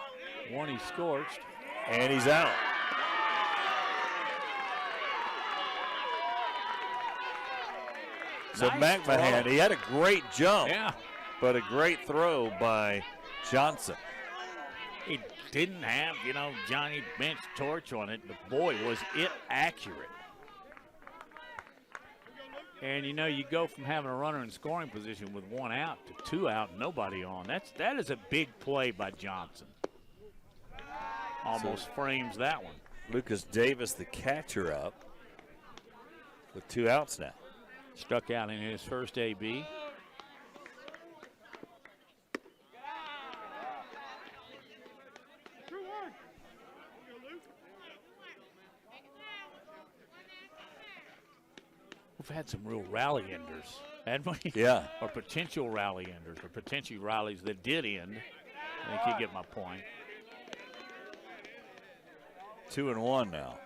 One he scorched. And he's out. So Nice McMahon, throw. he had a great jump, Yeah. but a great throw by Johnson. He didn't have, Johnny Bench torch on it, but boy, was it accurate. And, you go from having a runner in scoring position with 1 out to 2 out, nobody on. That is a big play by Johnson. Almost frames that one. Lucas Davis, the catcher, up with 2 outs now. Struck out in his first AB. We've had some real rally enders, hadn't we? Yeah. Or potential rally enders, or potential rallies that did end. I think you get my point. 2-1 now.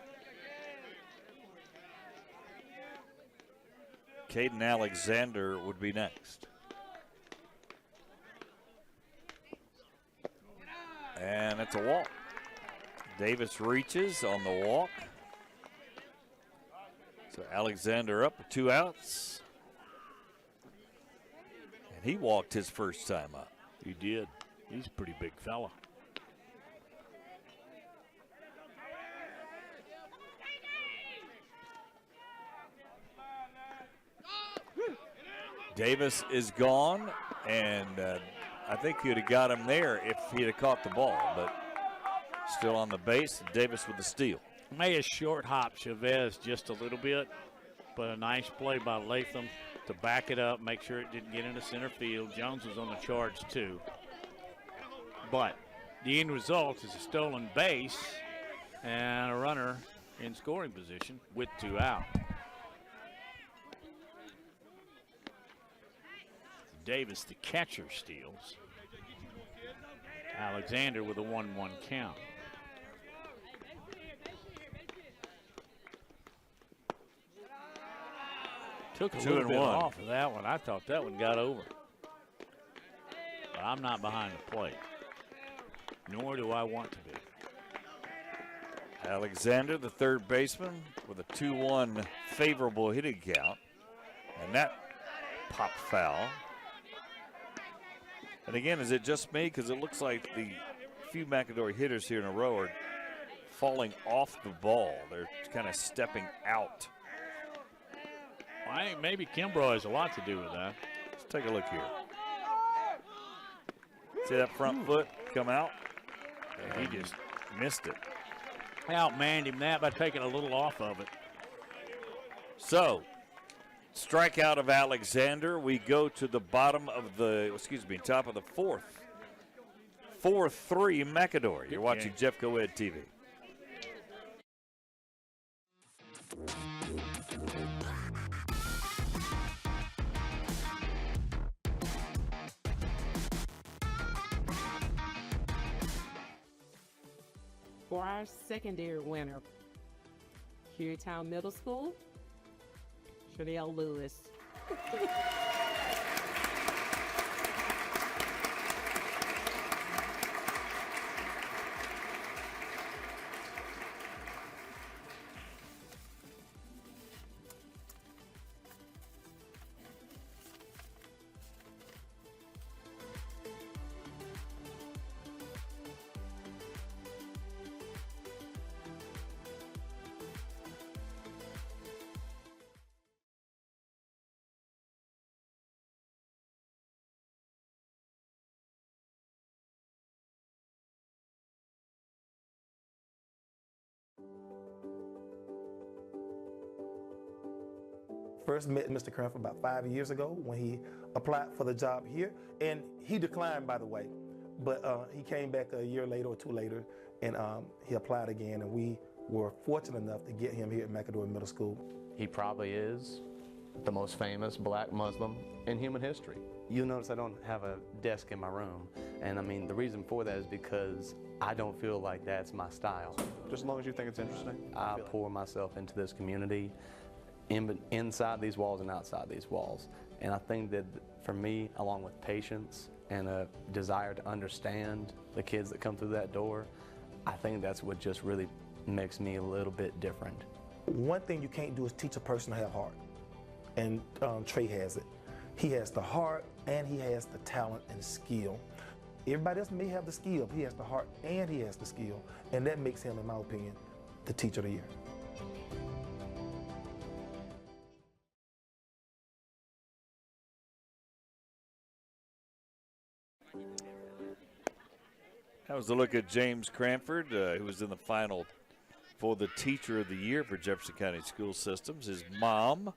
Caden Alexander would be next. And it's a walk. Davis reaches on the walk. So Alexander up with 2 outs. And he walked his first time up. He did. He's a pretty big fella. Davis is gone, and I think you'd have got him there if he'd have caught the ball, but still on the base. Davis with the steal. May have short hop Chavez just a little bit, but a nice play by Latham to back it up, make sure it didn't get into center field. Jones was on the charge too. But the end result is a stolen base and a runner in scoring position with 2 out. Davis, the catcher, steals. Alexander with a 1-1 count. Took a 2 little and bit 1. off of that one. I thought that one got over. But I'm not behind the plate, nor do I want to be. Alexander, the third baseman, with a 2-1 favorable hitting count. And that popped foul. And again, is it just me? Because it looks like the few McAdory hitters here in a row are falling off the ball. They're kind of stepping out. Well, I think maybe Kimbrough has a lot to do with that. Let's take a look here. See that front foot come out? And he just missed it. I outmanned him that by taking a little off of it. So, strikeout of Alexander. We go to the bottom of the, top of the fourth. 4-3 McAdory. You're watching Jeff Coed TV. For our secondary winner, Hueytown Middle School, Chanel Lewis. First met Mr. Cranford about 5 years ago when he applied for the job here, and he declined, by the way, but he came back a year later or two later, and he applied again, and we were fortunate enough to get him here at McAdory Middle School. He probably is the most famous black Muslim in human history. You'll notice I don't have a desk in my room, and I mean the reason for that is because I don't feel like that's my style. Just as long as you think it's interesting. I pour myself into this community, inside these walls and outside these walls. And I think that for me, along with patience and a desire to understand the kids that come through that door, I think that's what just really makes me a little bit different. One thing you can't do is teach a person to have heart, and Trey has it. He has the heart and he has the talent and skill. Everybody else may have the skill, but he has the heart and he has the skill, and that makes him, in my opinion, the Teacher of the Year. That was a look at James Cranford, who was in the final for the Teacher of the Year for Jefferson County School Systems. His mom,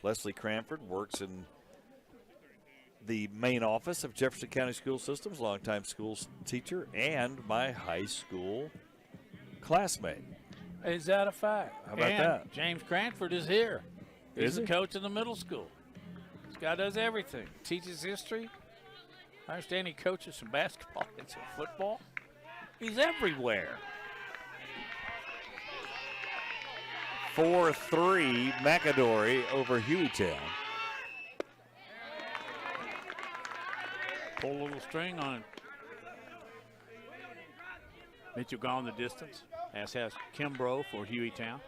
Leslie Cranford, works in the main office of Jefferson County School Systems, longtime school teacher, and my high school classmate. Is that a fact? How about that? James Cranford is here. He's Is the he? coach of the middle school. This guy does everything. Teaches history. I understand he coaches some basketball and some football. He's everywhere. 4-3 McAdory over Hueytown. Pull a little string on Mitchell gone the distance, as has Kimbrough for Hueytown.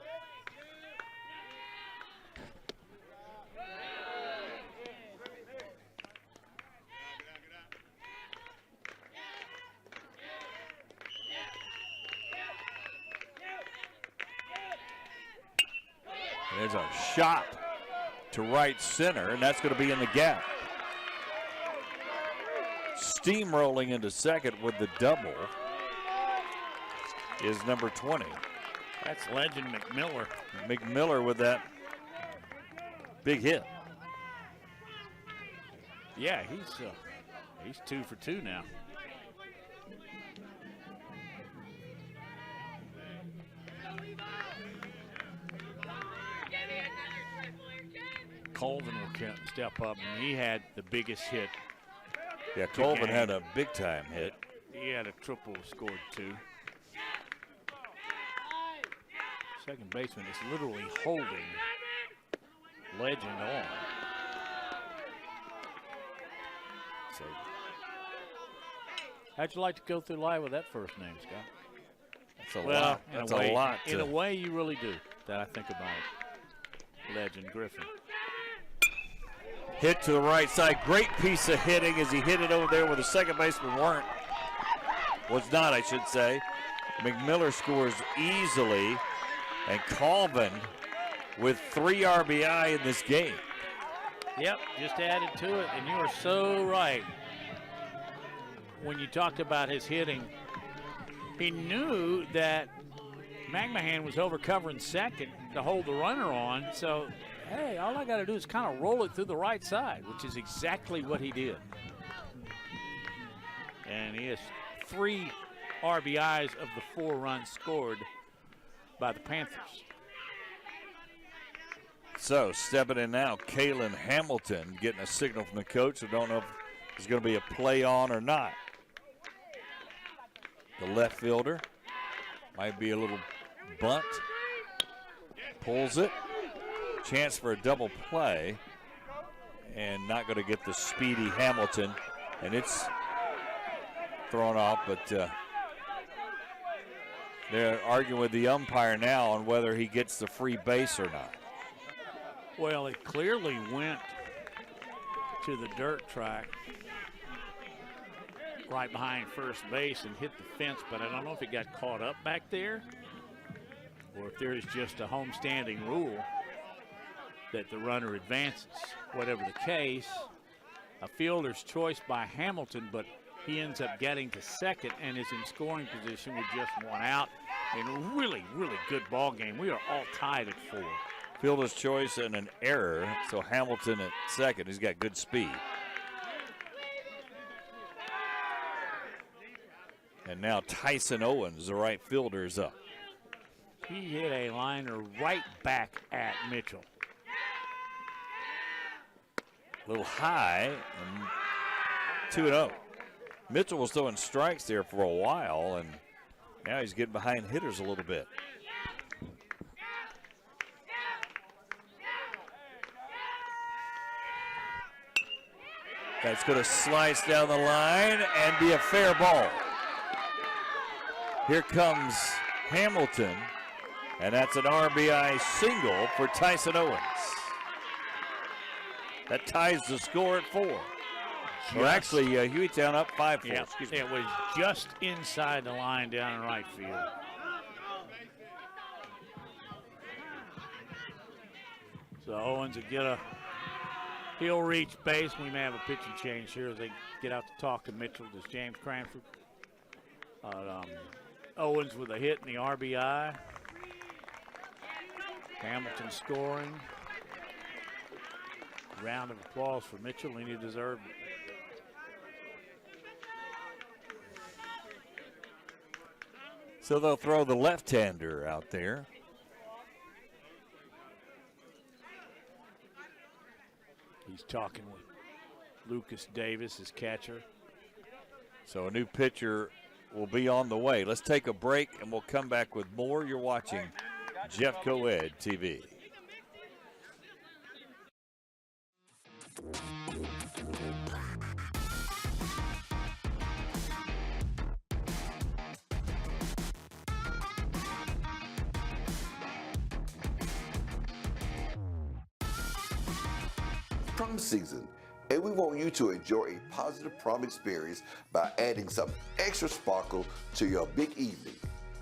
There's a shot to right center, and that's going to be in the gap. Steamrolling into second with the double is number 20. That's legend McMiller. McMiller with that big hit. Yeah, he's 2 for 2 now. Colvin will step up, and he had the biggest hit. Yeah, Colvin had a big-time hit. He had a triple, scored 2. Second baseman is literally holding Legend on. So How'd you like to go through life with that first name, Scott? that's a lot. That's a lot. In a way, you really do. That I think about it. Legend Griffin. Hit to the right side. Great piece of hitting as he hit it over there where the second baseman was not, I should say. McMiller scores easily, and Colvin with 3 RBI in this game. Yep, just added to it, and you are so right. When you talked about his hitting, he knew that McMahon was over covering second to hold the runner on, so hey, all I got to do is kind of roll it through the right side, which is exactly what he did. And he has 3 RBIs of the 4 runs scored by the Panthers. So stepping in now, Kalen Hamilton getting a signal from the coach. I don't know if there's going to be a play on or not. The left fielder might be a little bunt. Pulls it. Chance for a double play. And not going to get the speedy Hamilton. And it's thrown off, but they're arguing with the umpire now on whether he gets the free base or not. Well, it clearly went to the dirt track right behind first base and hit the fence, but I don't know if it got caught up back there or if there is just a homestanding rule that the runner advances. Whatever the case, a fielder's choice by Hamilton, but he ends up getting to second and is in scoring position with just 1 out. In a really, really good ball game. We are all tied at 4. Fielder's choice and an error, so Hamilton at second. He's got good speed. And now Tyson Owens, the right fielder, is up. He hit a liner right back at Mitchell. A little high, and 2-0. Mitchell was throwing strikes there for a while, and now he's getting behind hitters a little bit. That's going to slice down the line and be a fair ball. Here comes Hamilton, and that's an RBI single for Tyson Owens. That ties the score at 4. Or actually, Hueytown up 5-4. Yeah, it was just inside the line down in right field. So Owens will get he'll reach base. We may have a pitching change here as they get out to talk to Mitchell. Does James Cranford. Owens with a hit in the RBI. Hamilton scoring. Round of applause for Mitchell, and he deserved it. So they'll throw the left-hander out there. He's talking with Lucas Davis, his catcher. So a new pitcher will be on the way. Let's take a break, and we'll come back with more. You're watching Jeff Coed TV. Prom season, and we want you to enjoy a positive prom experience by adding some extra sparkle to your big evening.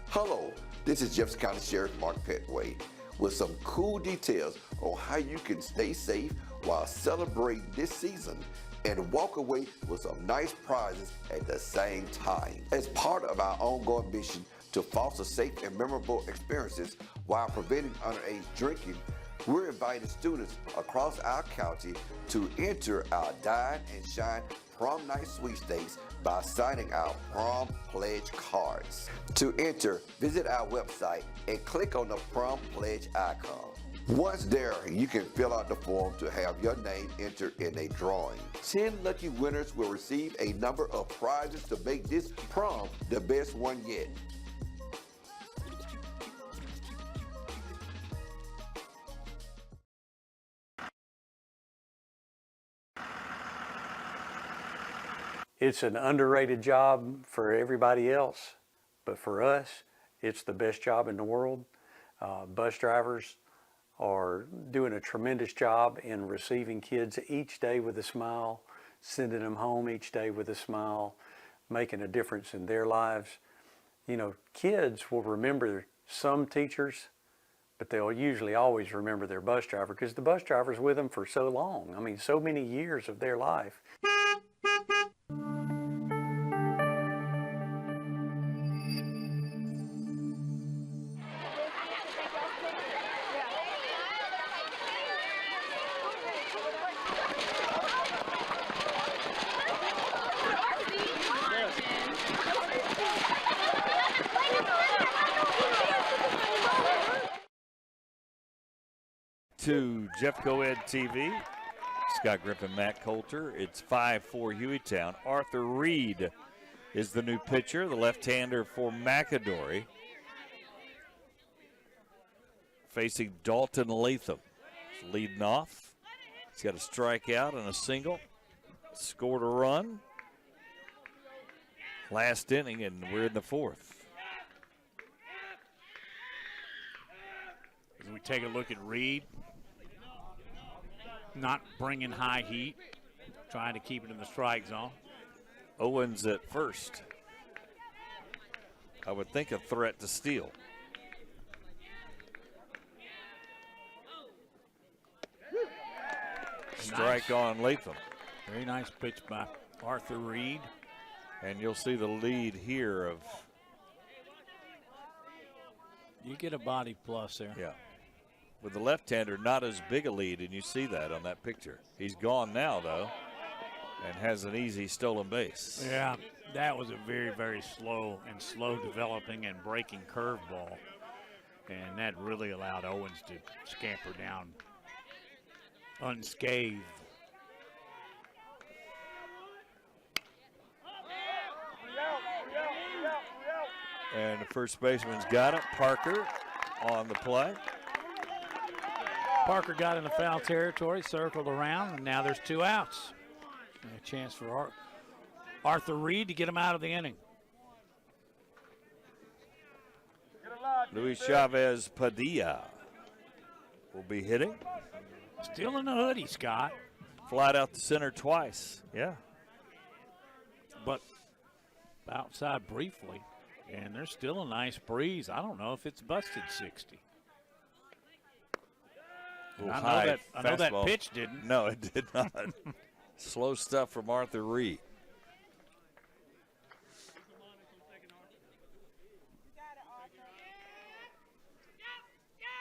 Hello, this is Jefferson County Sheriff Mark Petway with some cool details on how you can stay safe while celebrating this season and walk away with some nice prizes at the same time. As part of our ongoing mission to foster safe and memorable experiences while preventing underage drinking, we're inviting students across our county to enter our Dine and Shine Prom Night Sweepstakes by signing our Prom Pledge cards. To enter, visit our website and click on the Prom Pledge icon. Once there, you can fill out the form to have your name entered in a drawing. 10 lucky winners will receive a number of prizes to make this prom the best one yet. It's an underrated job for everybody else, but for us, it's the best job in the world. Bus drivers are doing a tremendous job in receiving kids each day with a smile, sending them home each day with a smile, making a difference in their lives. You know, kids will remember some teachers, but they'll usually always remember their bus driver because the bus driver's with them for so long. I mean, so many years of their life. To Jeffco Ed TV, Scott Griffin, Matt Coulter. It's 5-4 Hueytown. Arthur Reed is the new pitcher, the left-hander for McAdory, facing Dalton Latham. He's leading off. He's got a strikeout and a single. Scored a run last inning, and we're in the fourth. As we take a look at Reed, not bringing high heat, trying to keep it in the strike zone. Owens at first. I would think a threat to steal. Strike on Latham. Very nice pitch by Arthur Reed. And you'll see the lead here of. You get a body plus there. Yeah. With the left-hander, not as big a lead, and you see that on that picture. He's gone now, though, and has an easy stolen base. Yeah, that was a very, very slow developing and breaking curveball. And that really allowed Owens to scamper down unscathed. And the first baseman's got it. Parker on the play. Parker got in the foul territory, circled around, and now there's 2 outs. And a chance for Arthur Reed to get him out of the inning. Luis Chavez Padilla will be hitting. Still in the hoodie, Scott. Flied out to center twice. Yeah. But outside briefly, and there's still a nice breeze. I don't know if it's busted 60. I know that pitch didn't. No, it did not. Slow stuff from Arthur Reed.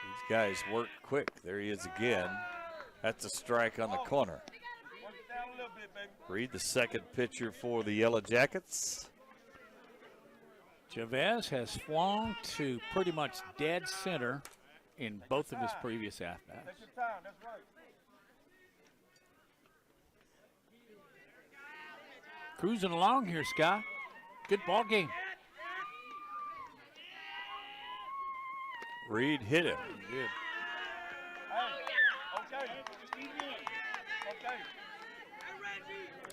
These guys work quick. There he is again. That's a strike on the corner. Reed, the second pitcher for the Yellow Jackets. Chavez has swung to pretty much dead center in both of his previous at-bats. Cruising along here, Scott. Good ball game. Reed hit him. Good.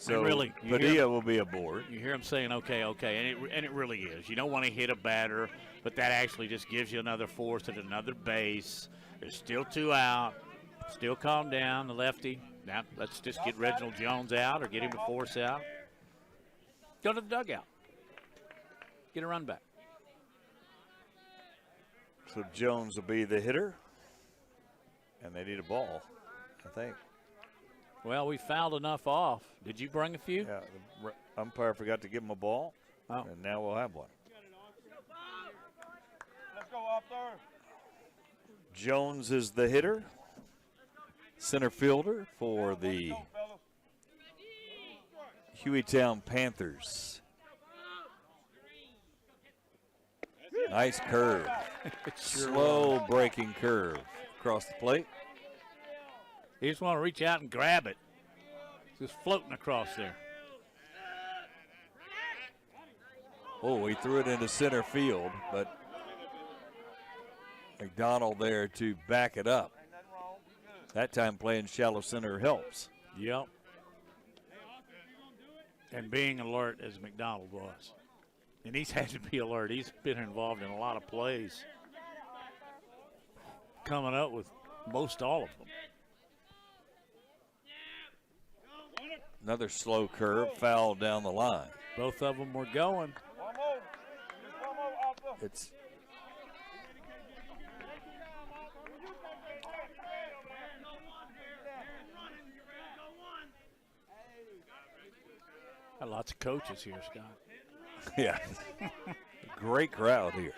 So really, Padilla will be aboard. You hear him saying, okay, and it really is. You don't want to hit a batter, but that actually just gives you another force at another base. There's still 2 out. Still calm down, the lefty. Now let's just get Reginald Jones out or get him to force out. Go to the dugout. Get a run back. So Jones will be the hitter. And they need a ball, I think. Well, we fouled enough off. Did you bring a few? Yeah, the umpire forgot to give him a ball, and now we'll have one. Let's go up there. Jones is the hitter, center fielder for the Hueytown Panthers. Nice curve. Slow breaking curve across the plate. You just want to reach out and grab it. Just floating across there. Oh, he threw it into center field, but McDonald there to back it up. That time playing shallow center helps. Yep. And being alert as McDonald was. And he's had to be alert. He's been involved in a lot of plays. Coming up with most all of them. Another slow curve, foul down the line. Both of them were going. It's got lots of coaches here, Scott. yeah, great crowd here.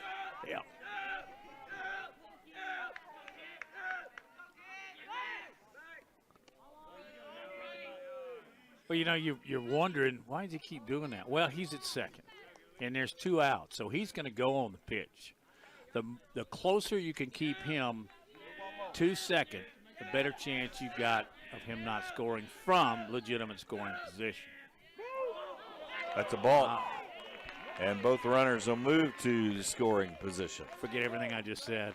Yeah. Well, you know, you're wondering, why does he keep doing that? Well, he's at second, and there's 2 outs, so he's going to go on the pitch. The closer you can keep him to second, the better chance you've got of him not scoring from legitimate scoring position. That's a ball. And both runners will move to the scoring position. Forget everything I just said.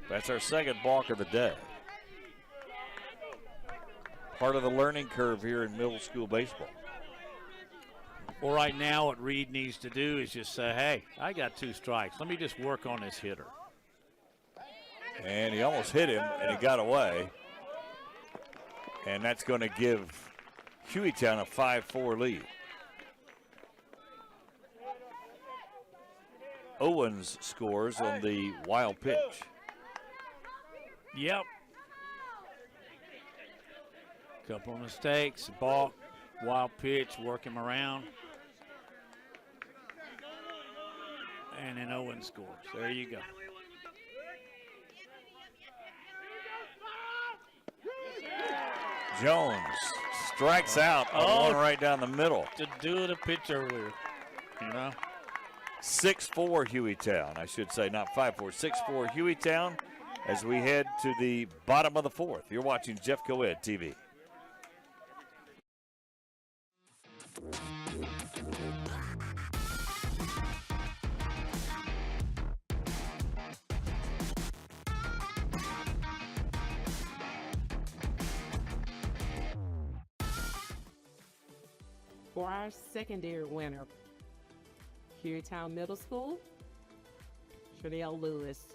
That's our second balk of the day. Part of the learning curve here in middle school baseball. Well, right now what Reed needs to do is just say, hey, I got 2 strikes. Let me just work on this hitter. And he almost hit him, and he got away. And that's going to give Hueytown a 5-4 lead. Owens scores on the wild pitch. Yep. Couple of mistakes, balk, wild pitch, work him around. And then Owens scores. There you go. Jones strikes out on one right down the middle. To do the pitch earlier, you know. 6-4 Hueytown, I should say, not 5-4. 6-4 Hueytown as we head to the bottom of the 4th. You're watching Jeff Coed TV. For our secondary winner, Hueytown Middle School, Chanel Lewis.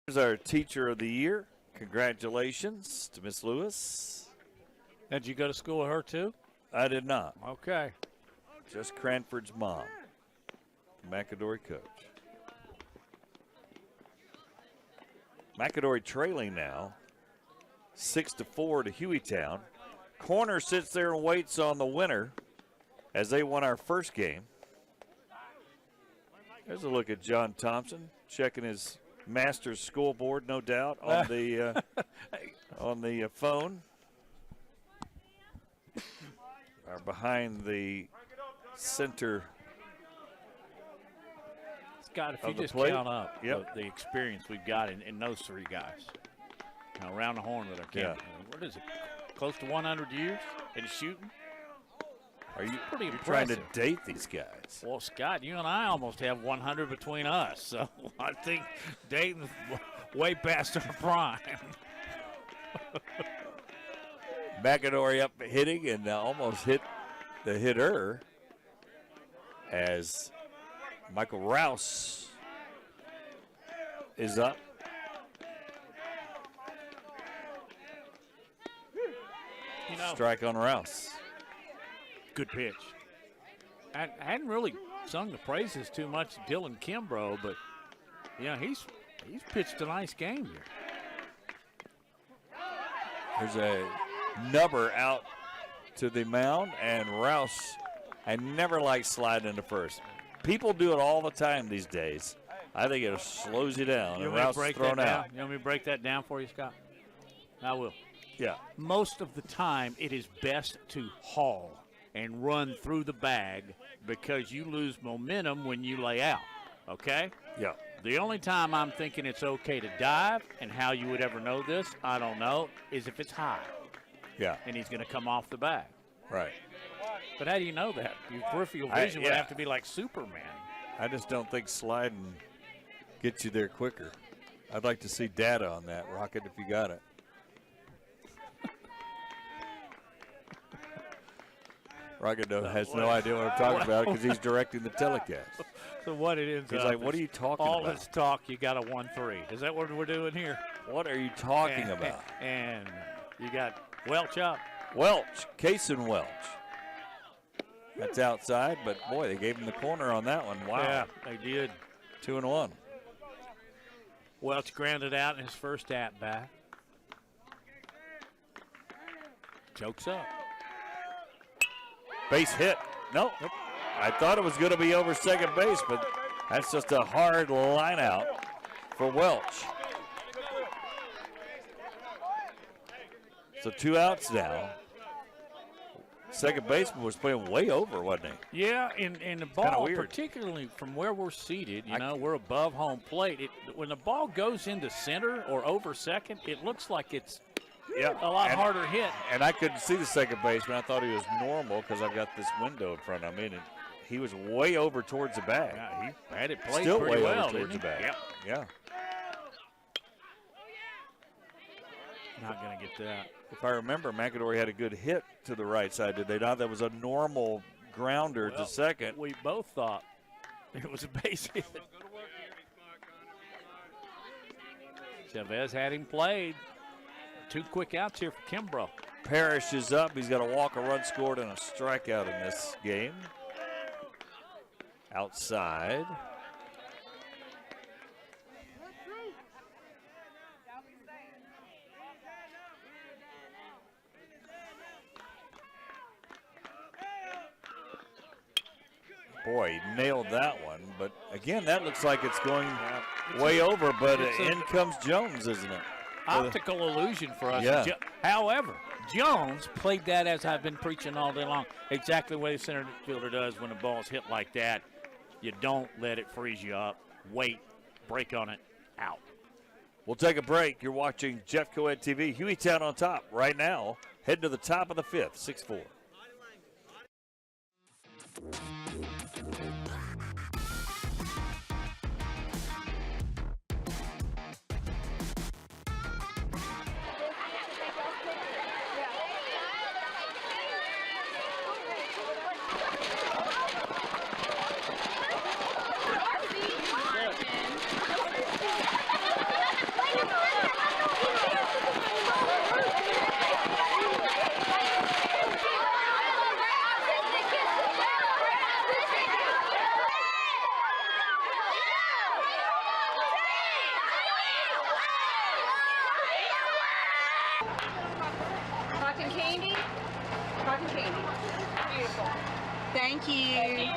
Here's our Teacher of the Year. Congratulations to Miss Lewis. Did you go to school with her too? I did not. Okay. Just Cranford's mom, McAdory coach. McAdory trailing now, 6-4 to Hueytown. Corner sits there and waits on the winner as they won our first game. There's a look at John Thompson checking his master's scoreboard, no doubt, on the phone. Are behind the center. Scott, if you just count up the experience we've got in those 3 guys, you know, around the horn with our camera. What is it? Close to 100 years in shooting? Are you pretty you're trying to impressive. date these guys? Well, Scott, you and I almost have 100 between us, so I think Dayton's way past our prime. McAdory up hitting and almost hit the hitter as Michael Rouse is up. You know, Strike on Rouse. good pitch. I hadn't really sung the praises too much of Dylan Kimbrough, but yeah, he's pitched a nice game here. There's a nubber out to the mound, and Rouse, I never liked sliding into first. People do it all the time these days. I think it slows you down, and Rouse is thrown out. You want me to break that down for you, Scott? I will. Yeah. Most of the time, it is best to haul and run through the bag because you lose momentum when you lay out, okay? Yeah. The only time I'm thinking it's okay to dive, and how you would ever know this, I don't know, is if it's high. Yeah. And he's going to come off the bag. Right. But how do you know that? Your peripheral vision would have to be like Superman. I just don't think sliding gets you there quicker. I'd like to see data on that, Rocket, if you got it. Rocket has no idea what I'm talking about because he's directing the telecast. So what it ends He's up like, what are you talking all about? this talk, you got a 1-3. Is that what we're doing here? What are you talking about? And you got Welch up. Welch, Kason Welch. That's outside, but boy, they gave him the corner on that one. Wow. Yeah, they did. 2-1. Welch grounded out in his first at bat. Chokes up. Base hit. No. Nope. I thought it was going to be over second base, but that's just a hard line out for Welch. So 2 outs now. Second baseman was playing way over, wasn't he? Yeah, and the ball, particularly from where we're seated, you know, we're above home plate. When the ball goes into center or over second, it looks like it's a lot harder hit. And I couldn't see the second baseman. I thought he was normal because I've got this window in front of me, and he was way over towards the bag. Yeah, he had it played Still pretty way well, over towards the bag. Yep. Yeah. Not going to get that. If I remember, McAdory had a good hit to the right side, did they not? That was a normal grounder to second. We both thought it was a base hit. Chavez had him played. 2 quick outs here for Kimbrough. Parrish is up. He's got a walk, a run scored, and a strikeout in this game. Outside. Boy, he nailed that one. But again, that looks like it's going way over, but in comes Jones, isn't it? Optical illusion for us. Yeah. However, Jones played that, as I've been preaching all day long, exactly the way the center fielder does when the ball's hit like that. You don't let it freeze you up. Wait, break on it, out. We'll take a break. You're watching Jeff Coed TV. Hueytown on top right now. Heading to the top of the 5th, 6-4. Cotton candy? Cotton candy. Beautiful. Thank you.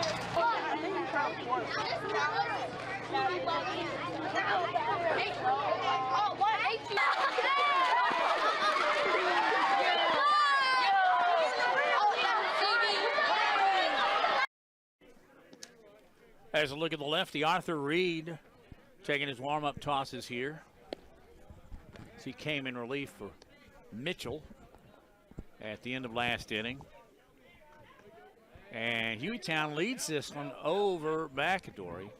As a look at the lefty, Arthur Reed taking his warm-up tosses here. As he came in relief for Mitchell at the end of last inning. And Hueytown leads this one over McAdory.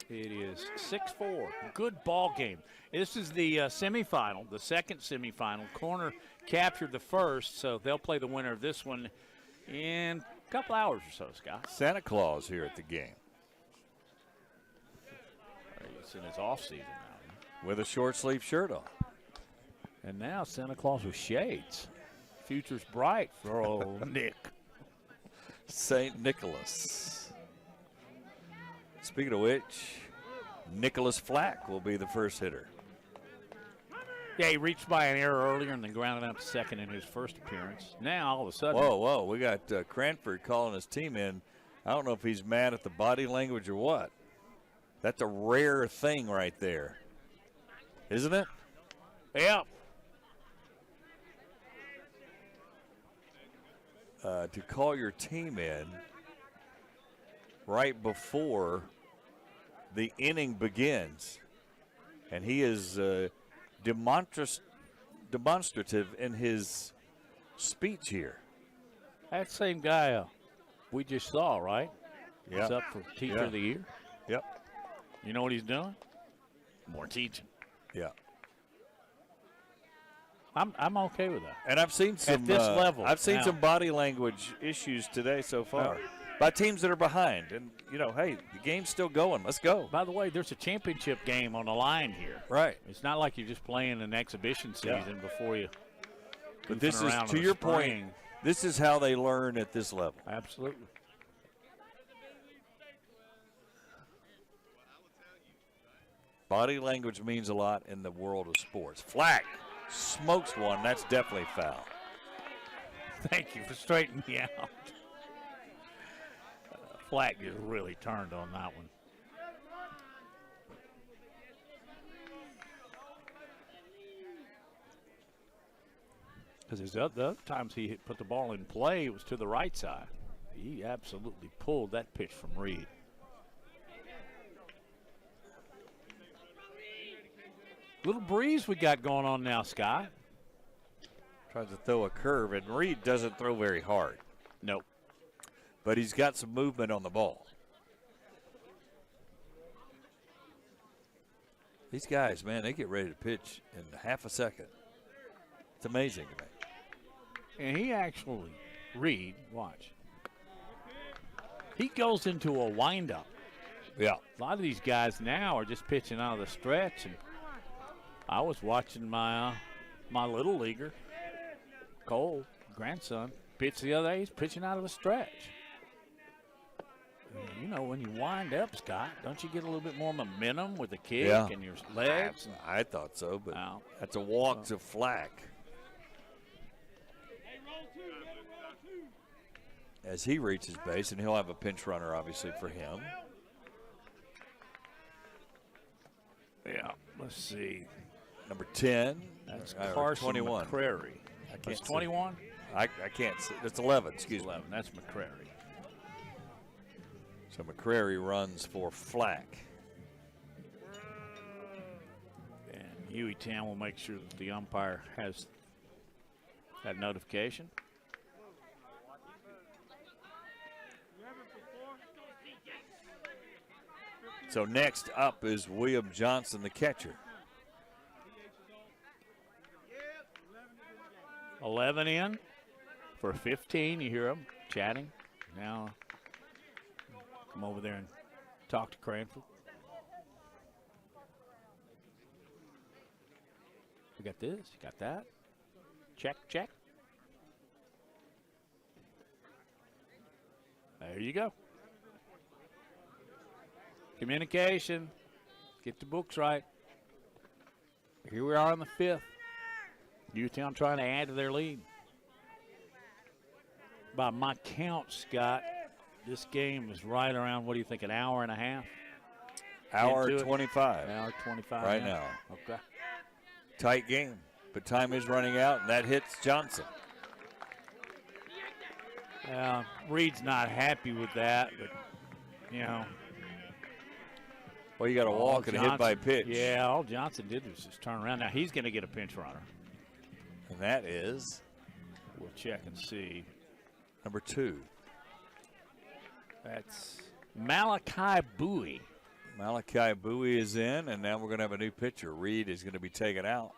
It is 6-4. Good ball game. This is the semifinal, the second semifinal. Corner captured the first, so they'll play the winner of this one in a couple hours or so, Scott. Santa Claus here at the game. It's in his off season now. With a short sleeve shirt on. And now Santa Claus with shades. Future's bright for old Nick. St. Nicholas. Speaking of which, Nicholas Flack will be the first hitter. Yeah, he reached by an error earlier and then grounded out to second in his first appearance. Now, all of a sudden. Whoa. We got Cranford calling his team in. I don't know if he's mad at the body language or what. That's a rare thing right there. Isn't it? Yep. To call your team in right before the inning begins. And he is demonstrative in his speech here. That same guy we just saw, right? Yeah. He's up for Teacher of the Year. Yep. You know what he's doing? More teaching. Yeah. I'm okay with that. And I've seen some at this level. I've seen now, some body language issues today so far by teams that are behind. And hey, the game's still going. Let's go. By the way, there's a championship game on the line here. Right. It's not like you're just playing an exhibition season before you. But this is, to in your the point, spring. this is how they learn at this level. Absolutely. Body language means a lot in the world of sports. Flack smokes one. That's definitely foul. Thank you for straightening me out. Flack just really turned on that one. Because the other times he put the ball in play, it was to the right side. He absolutely pulled that pitch from Reed. Little breeze we got going on now, Sky. Tries to throw a curve, and Reed doesn't throw very hard. Nope. But he's got some movement on the ball. These guys, man, they get ready to pitch in half a second. It's amazing to me. And he actually, Reed, watch. He goes into a windup. Yeah. A lot of these guys now are just pitching out of the stretch. And I was watching my little leaguer, Cole, grandson, pitch the other day. He's pitching out of a stretch. You know, when you wind up, Scott, don't you get a little bit more momentum with the kick and your legs? I thought so, but that's a walk to Flack. As he reaches base, and he'll have a pinch runner, obviously, for him. Yeah, let's see. Number 10. That's or Carson 21. McCrary. That's 21? I can't see. That's 11, excuse me. 11. That's McCrary. So McCrary runs for Flack. And Hueytown will make sure that the umpire has that notification. So next up is William Johnson, the catcher. 11 in for 15. You hear them chatting. Now come over there and talk to Cranford. We got this. You got that. Check, check. There you go. Communication. Get the books right. Here we are on the 5th. Hueytown trying to add to their lead. By my count, Scott, this game is right around, what do you think, an hour and a half? Hour 25. Hour 25. Right now. Okay. Tight game, but time is running out, and that hits Johnson. Reed's not happy with that, but, you know. Well, you got to walk and hit by pitch. Yeah, all Johnson did was just turn around. Now he's going to get a pinch runner. And that is? We'll check and see. Number 2. That's Malachi Bowie. Malachi Bowie is in, and now we're going to have a new pitcher. Reed is going to be taken out.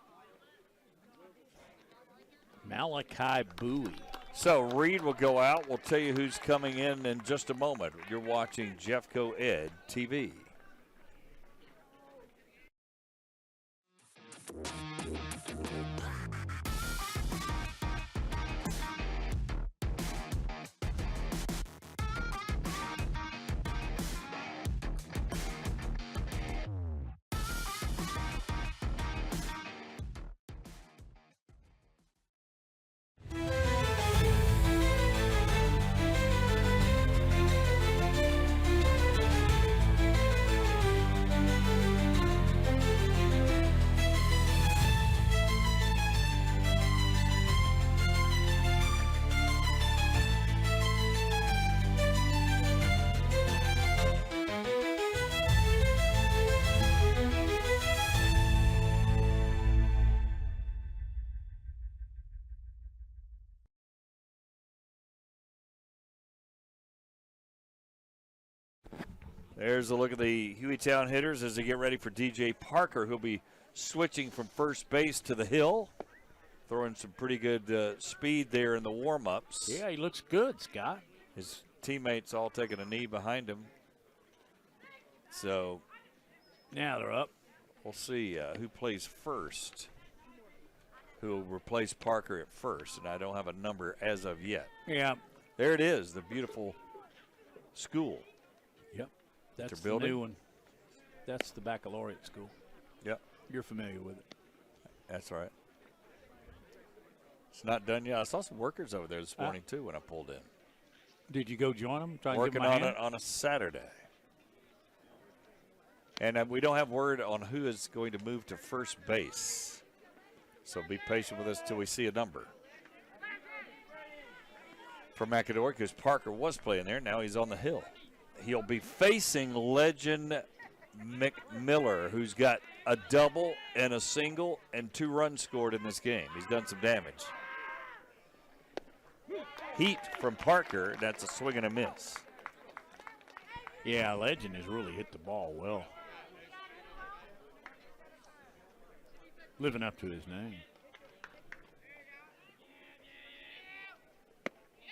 Malachi Bowie. So Reed will go out. We'll tell you who's coming in just a moment. You're watching Jeffco Ed TV. There's a look at the Hueytown hitters as they get ready for DJ Parker, who'll be switching from first base to the hill, throwing some pretty good speed there in the warm-ups. Yeah, he looks good, Scott. His teammates all taking a knee behind him. So now they're up. We'll see who plays first, who will replace Parker at first, and I don't have a number as of yet. Yeah. There it is, the beautiful school. Yep. That's the building. new one. That's the baccalaureate school. Yep. You're familiar with it. That's right. It's not done yet. I saw some workers over there this morning, too, when I pulled in. Did you go join them? Try and give Working them a on hand? it on a Saturday. And we don't have word on who is going to move to first base. So be patient with us till we see a number. For McAdory, because Parker was playing there. Now he's on the hill. He'll be facing legend McMiller, who's got a double and a single and 2 runs scored in this game. He's done some damage. Heat from Parker. That's a swing and a miss. Yeah, Legend has really hit the ball well. Living up to his name.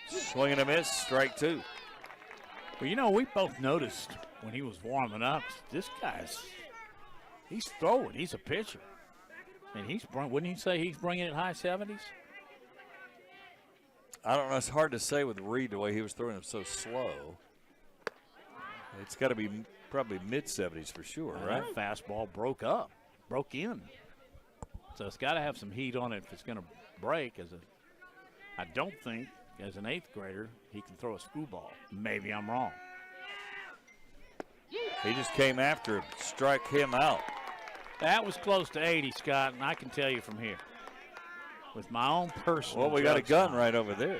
Swing and a miss, strike 2. Well, you know, we both noticed when he was warming up, this he's throwing. He's a pitcher. And wouldn't you say he's bringing it high 70s? I don't know. It's hard to say with Reed the way he was throwing him so slow. It's got to be probably mid-70s for sure, right? That fastball broke in. So it's got to have some heat on it if it's going to break. I don't think, as an 8th grader, he can throw a screwball. Maybe I'm wrong. He just came after him, strike him out. That was close to 80, Scott, and I can tell you from here. With my own personal Well, we got a gun judgment, right over there.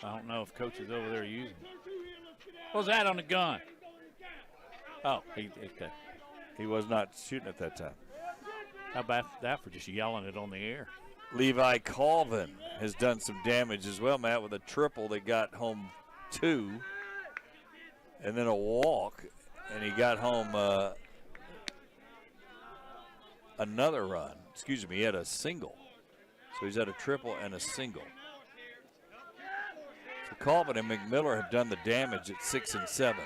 I don't know if Coach is over there using it. What was that on the gun? Oh, okay. He was not shooting at that time. How about that for just yelling it on the air? Levi Colvin has done some damage as well, Matt, with a triple that got home 2 and then a walk, and he got home another run. Excuse me, he had a single. So he's had a triple and a single. So Colvin and McMiller have done the damage at 6 and 7.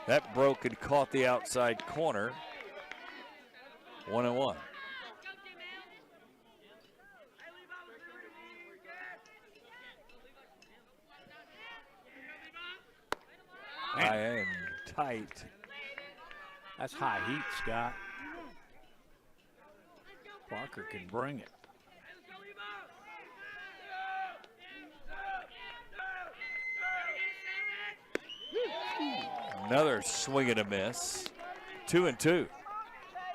That broke and caught the outside corner. 1-1. High and tight. That's high heat, Scott. Parker can bring it. Another swing and a miss. 2-2.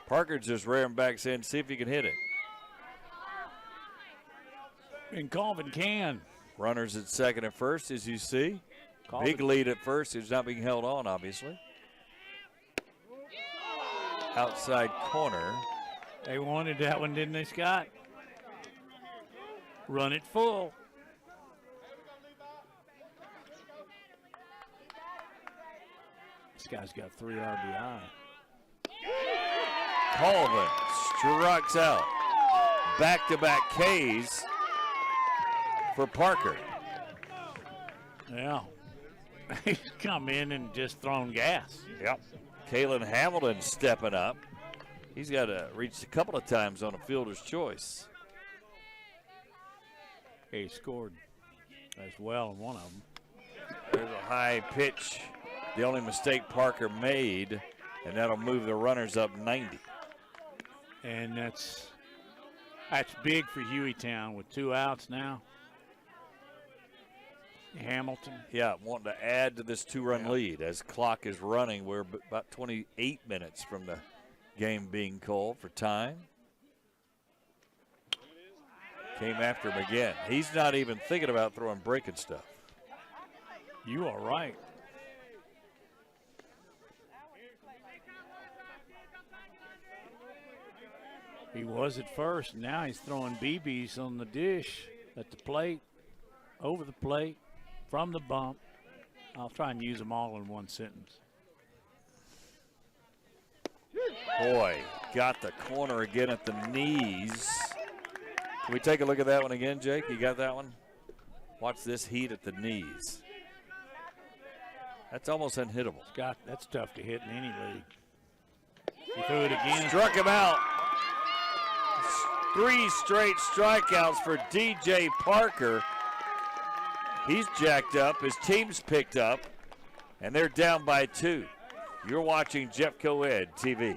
Parker just rearing back in, see if he can hit it. And Colvin can. Runners at second and first, as you see. Colvin. Big lead at first. He's not being held on, obviously. Outside corner. They wanted that one, didn't they, Scott? Run it full. This guy's got 3 RBI. Colvin strikes out. Back-to-back Ks for Parker. Yeah. He's come in and just thrown gas. Yep. Kalen Hamilton stepping up. He's got reached a couple of times on a fielder's choice. He scored as well in one of them. There's a high pitch. The only mistake Parker made, and that'll move the runners up 90. And that's big for Hueytown with 2 outs now. Hamilton. Yeah, wanting to add to this 2-run lead as clock is running. We're about 28 minutes from the game being called for time. Came after him again. He's not even thinking about throwing breaking stuff. You are right. He was at first. Now he's throwing BBs on the dish, at the plate, over the plate, from the bump. I'll try and use them all in one sentence. Boy, got the corner again at the knees. Can we take a look at that one again, Jake? You got that one? Watch this heat at the knees. That's almost unhittable. Scott, that's tough to hit in any league. He threw it again. Struck him out. 3 straight strikeouts for DJ Parker. He's jacked up. His team's picked up, and they're down by 2. You're watching Jeff Coed TV.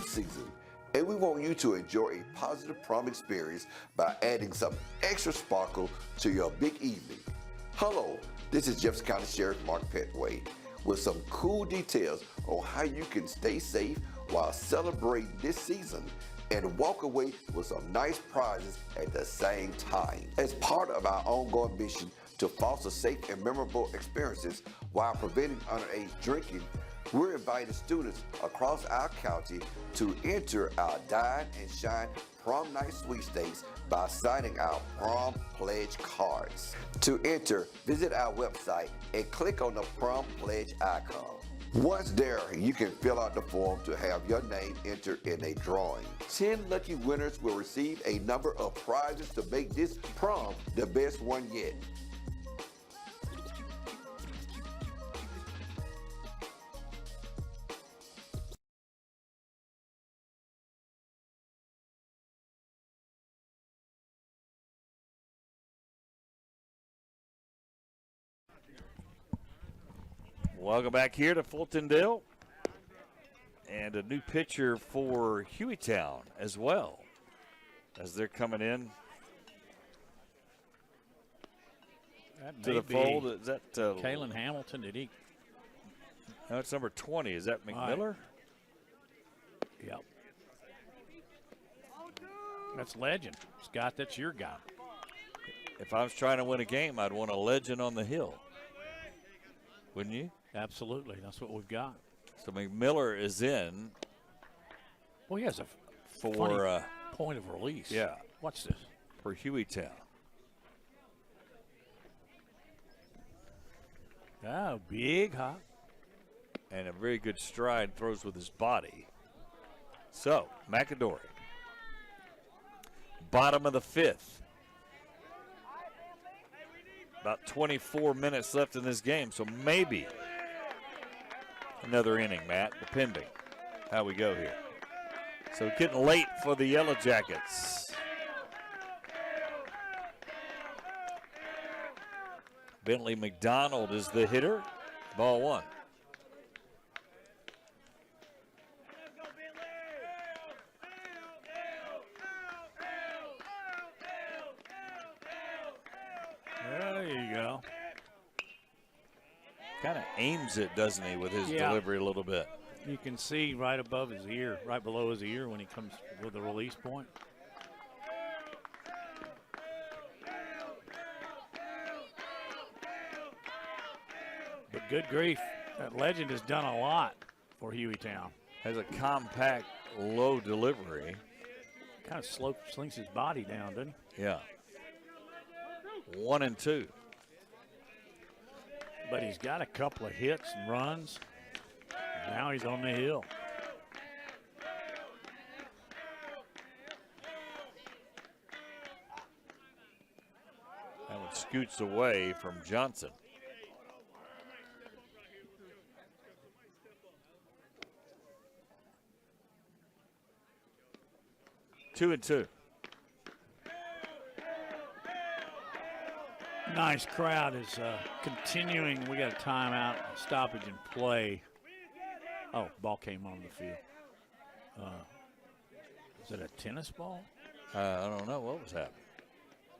Season, and we want you to enjoy a positive prom experience by adding some extra sparkle to your big evening. Hello, this is Jefferson County Sheriff Mark Petway with some cool details on how you can stay safe while celebrating this season and walk away with some nice prizes at the same time. As part of our ongoing mission to foster safe and memorable experiences while preventing underage drinking, we're inviting students across our county to enter our Dine and Shine Prom Night Sweepstakes by signing our Prom Pledge cards. To enter, visit our website and click on the Prom Pledge icon. Once there, you can fill out the form to have your name entered in a drawing. 10 lucky winners will receive a number of prizes to make this prom the best one yet. Welcome back here to Fultondale. And a new pitcher for Hueytown as well as they're coming in to the fold. Is that Kalen Hamilton? Did he? No, it's number 20. Is that McMiller? Yep. That's legend. Scott, that's your guy. If I was trying to win a game, I'd want a legend on the hill. Wouldn't you? Absolutely. That's what we've got. So McMiller is in. Well, he has a for point of release. Yeah. Watch this. For Hueytown. Oh, big hop. And a very good stride, throws with his body. So, McAdory. Bottom of the 5th. About 24 minutes left in this game, so maybe another inning, Matt, depending how we go here. So getting late for the Yellow Jackets. Bentley McDonald is the hitter. Ball 1. There you go. Kind of aims it, doesn't he, with his delivery a little bit. You can see right above his ear, right below his ear when he comes with the release point. But good grief, that legend has done a lot for Hueytown. Has a compact, low delivery. Kind of slings his body down, doesn't he? Yeah. 1 and 2. But he's got a couple of hits and runs. Now he's on the hill. That one scoots away from Johnson. Two and 2. Nice crowd is continuing. We got a timeout, stoppage in play. Oh, ball came on the field. Is it a tennis ball? I don't know what was happening.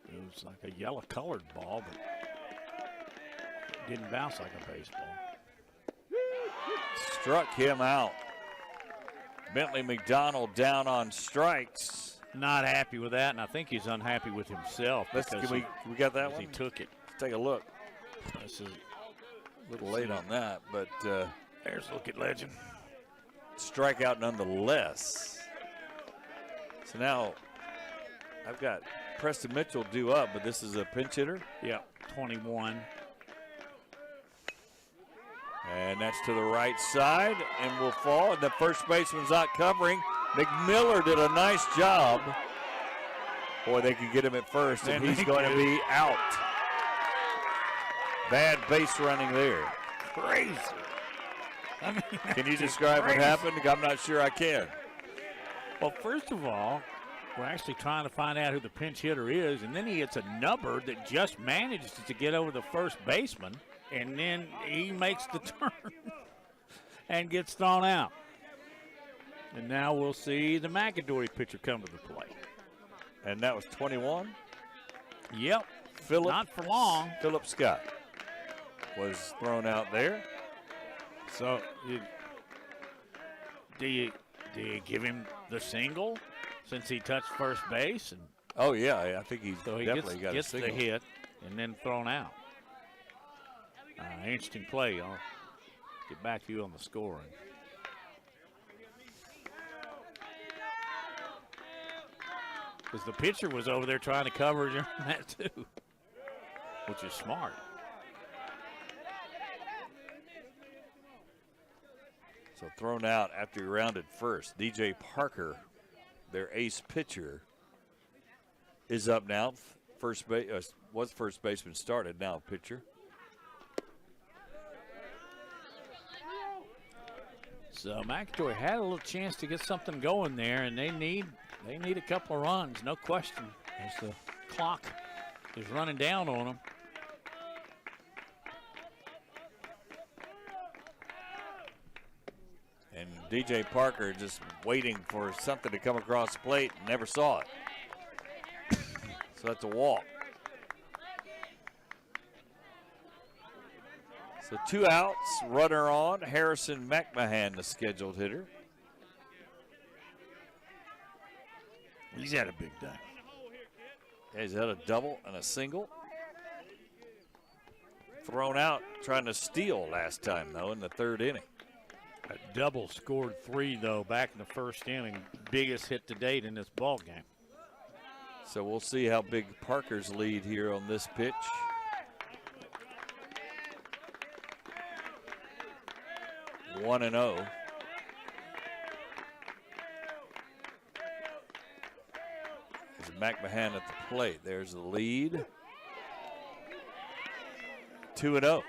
It was like a yellow colored ball, but didn't bounce like a baseball. Struck him out. Bentley McDonald down on strikes. Not happy with that, and I think he's unhappy with himself. We got that one? He took it. Let's take a look. This is A little late on that, but There's look at legend. Strikeout nonetheless. So now I've got Preston Mitchell due up, but this is a pinch hitter. Yep, 21. And that's to the right side and will fall. And the first baseman's not covering. McMiller did a nice job. Boy, they can get him at first, and he's going to be out. Bad base running there. Crazy. I mean, can you describe what happened? I'm not sure I can. Well, first of all, we're actually trying to find out who the pinch hitter is, and then he hits a number that just manages to get over the first baseman, and then he makes the turn and gets thrown out. And now we'll see the McAdory pitcher come to the plate. And that was 21? Yep. Not for long. Philip Scott was thrown out there. So do you give him the single since he touched first base? And oh, yeah, I think he's so he definitely got a gets the single. hit and then thrown out. Interesting play. I'll get back to you on the scoring. Because the pitcher was over there trying to cover during that too, which is smart. So thrown out after he rounded first. DJ Parker, their ace pitcher, is up now. First base was first baseman started, now pitcher. So McAdory had a little chance to get something going there, and they need a couple of runs, no question, as the clock is running down on them. And DJ Parker just waiting for something to come across the plate, never saw it. So that's a walk. So 2 outs, runner on. Harrison McMahon, the scheduled hitter. He's had a big day. Yeah, he's had a double and a single. Thrown out trying to steal last time, though, in the 3rd inning. A double scored 3, though, back in the 1st inning. Biggest hit to date in this ball game. So we'll see how big Parker's lead here on this pitch. One and 0. There's McMahon at the plate. There's the lead. 2 and 0.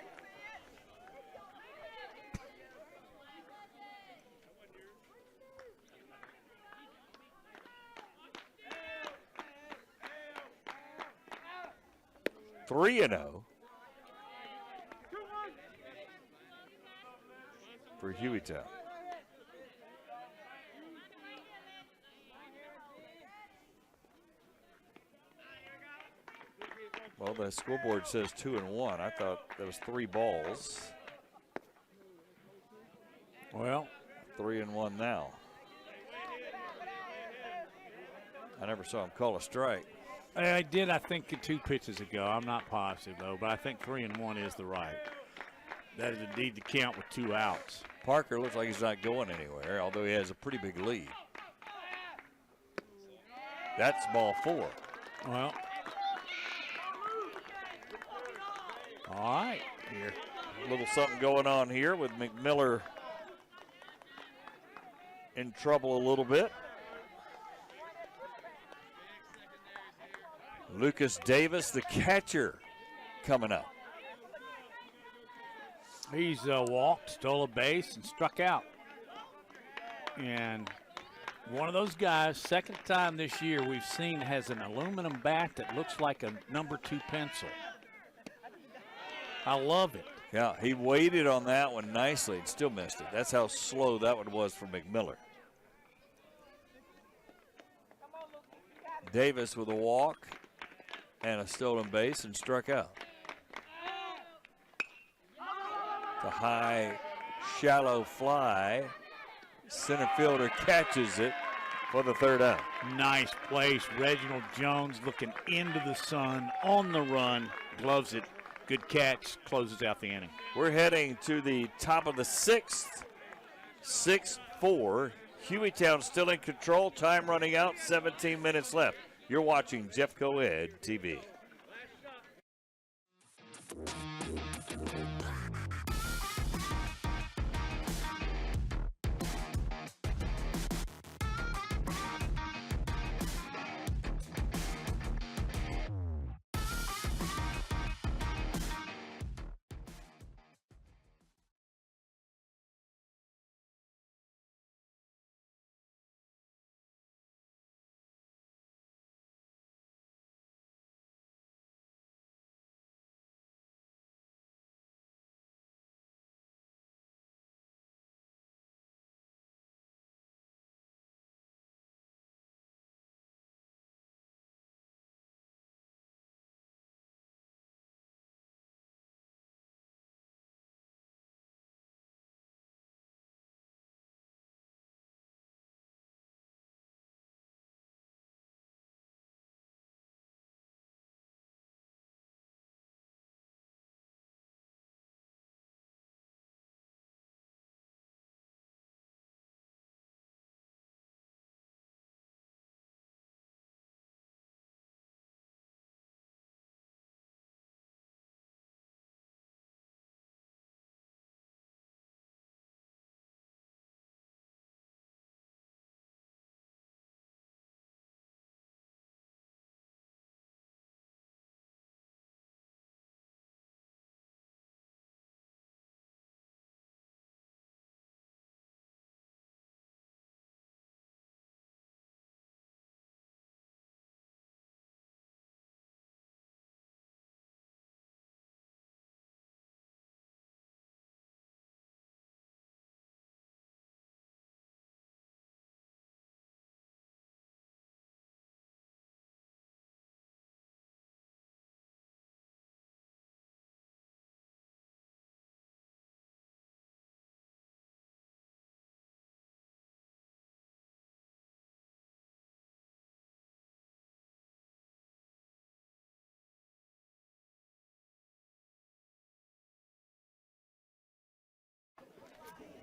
Three and 0 for Hueytown. Well, the scoreboard says 2 and 1. I thought that was 3 balls. Well, 3 and 1 now. I never saw him call a strike. I did, I think, 2 pitches ago. I'm not positive, though, but I think 3 and 1 is the right. That is indeed the count with 2 outs. Parker looks like he's not going anywhere, although he has a pretty big lead. That's ball 4. Well, all right, here. A little something going on here with McMiller in trouble a little bit. Lucas Davis, the catcher, coming up. He's walked, stole a base, and struck out. And one of those guys, second time this year we've seen, has an aluminum bat that looks like a number 2 pencil. I love it. Yeah, he waited on that one nicely and still missed it. That's how slow that one was for McMiller. Davis with a walk and a stolen base and struck out. The high, shallow fly. Center fielder catches it for the 3rd out. Nice place. Reginald Jones looking into the sun, on the run, gloves it Good catch, closes out the inning. We're heading to the top of the 6th. 6-4. Hueytown still in control. Time running out. 17 minutes left. You're watching Jeff Coed TV.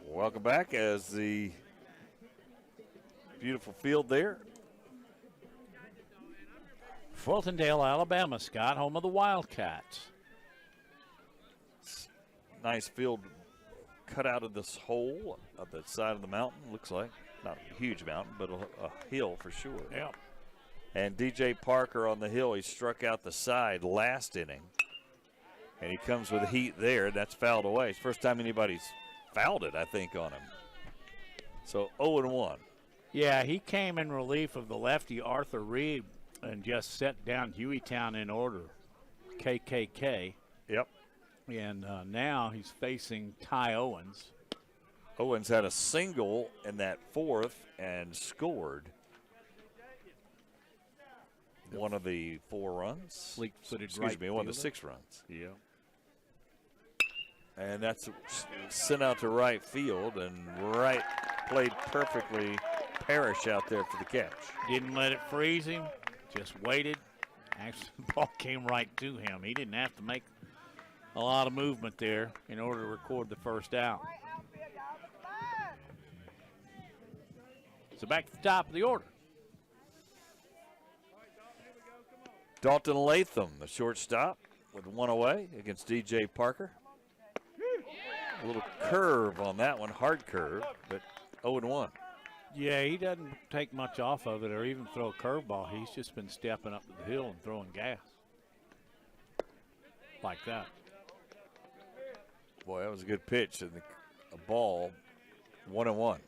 Welcome back as the beautiful field there. Fultondale, Alabama, Scott, home of the Wildcats. Nice field cut out of this hole at the side of the mountain, looks like. Not a huge mountain, but a hill for sure. Yeah. And DJ Parker on the hill, he struck out the side last inning. And he comes with heat there. That's fouled away. It's the first time anybody's fouled it, I think, on him. So 0-1. Yeah, he came in relief of the lefty Arthur Reed and just set down Hueytown in order. KKK. Yep. And now he's facing Ty Owens. Owens had a single in that fourth and scored one of the 4 runs. Fleet-footed Excuse me, one of the fielder. 6 runs. Yeah. And that's sent out to right field, and Wright played perfectly. Parrish out there for the catch. Didn't let it freeze him, just waited. Actually, the ball came right to him. He didn't have to make a lot of movement there in order to record the first out. So back to the top of the order. Dalton Latham, the shortstop, with 1 away against DJ Parker. A little curve on that one, hard curve, but 0-1. Yeah, he doesn't take much off of it or even throw a curveball. He's just been stepping up to the hill and throwing gas. Like that. Boy, that was a good pitch and a ball. 1-1.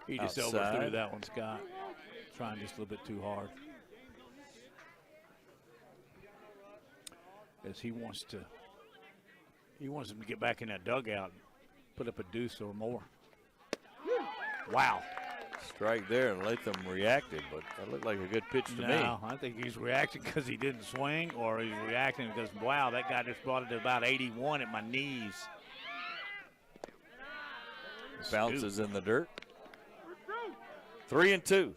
He just Outside. overthrew that one, Scott. Trying just a little bit too hard. As he wants him to get back in that dugout and put up a deuce or more. Wow. Strike there, and Latham reacted, but that looked like a good pitch to me. No, I think he's reacting because he didn't swing, or he's reacting because, wow, that guy just brought it to about 81 at my knees. Bounces in the dirt. 3-2.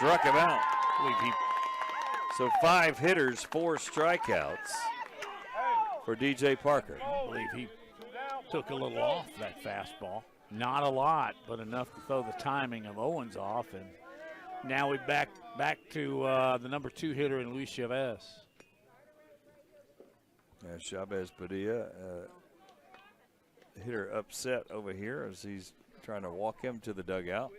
struck him out. So 5 hitters, 4 strikeouts for DJ Parker. I believe he took a little off that fastball. Not a lot, but enough to throw the timing of Owens off. And now we're back to the number 2 hitter in Luis Chavez. Yeah, Chavez Padilla, hitter upset over here as he's trying to walk him to the dugout.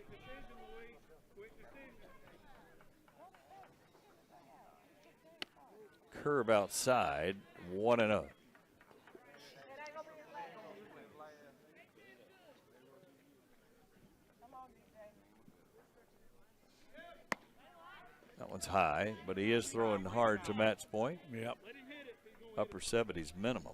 Curve outside, 1-0. That one's high, but he is throwing hard to Matt's point. Yep. Upper 70s minimum.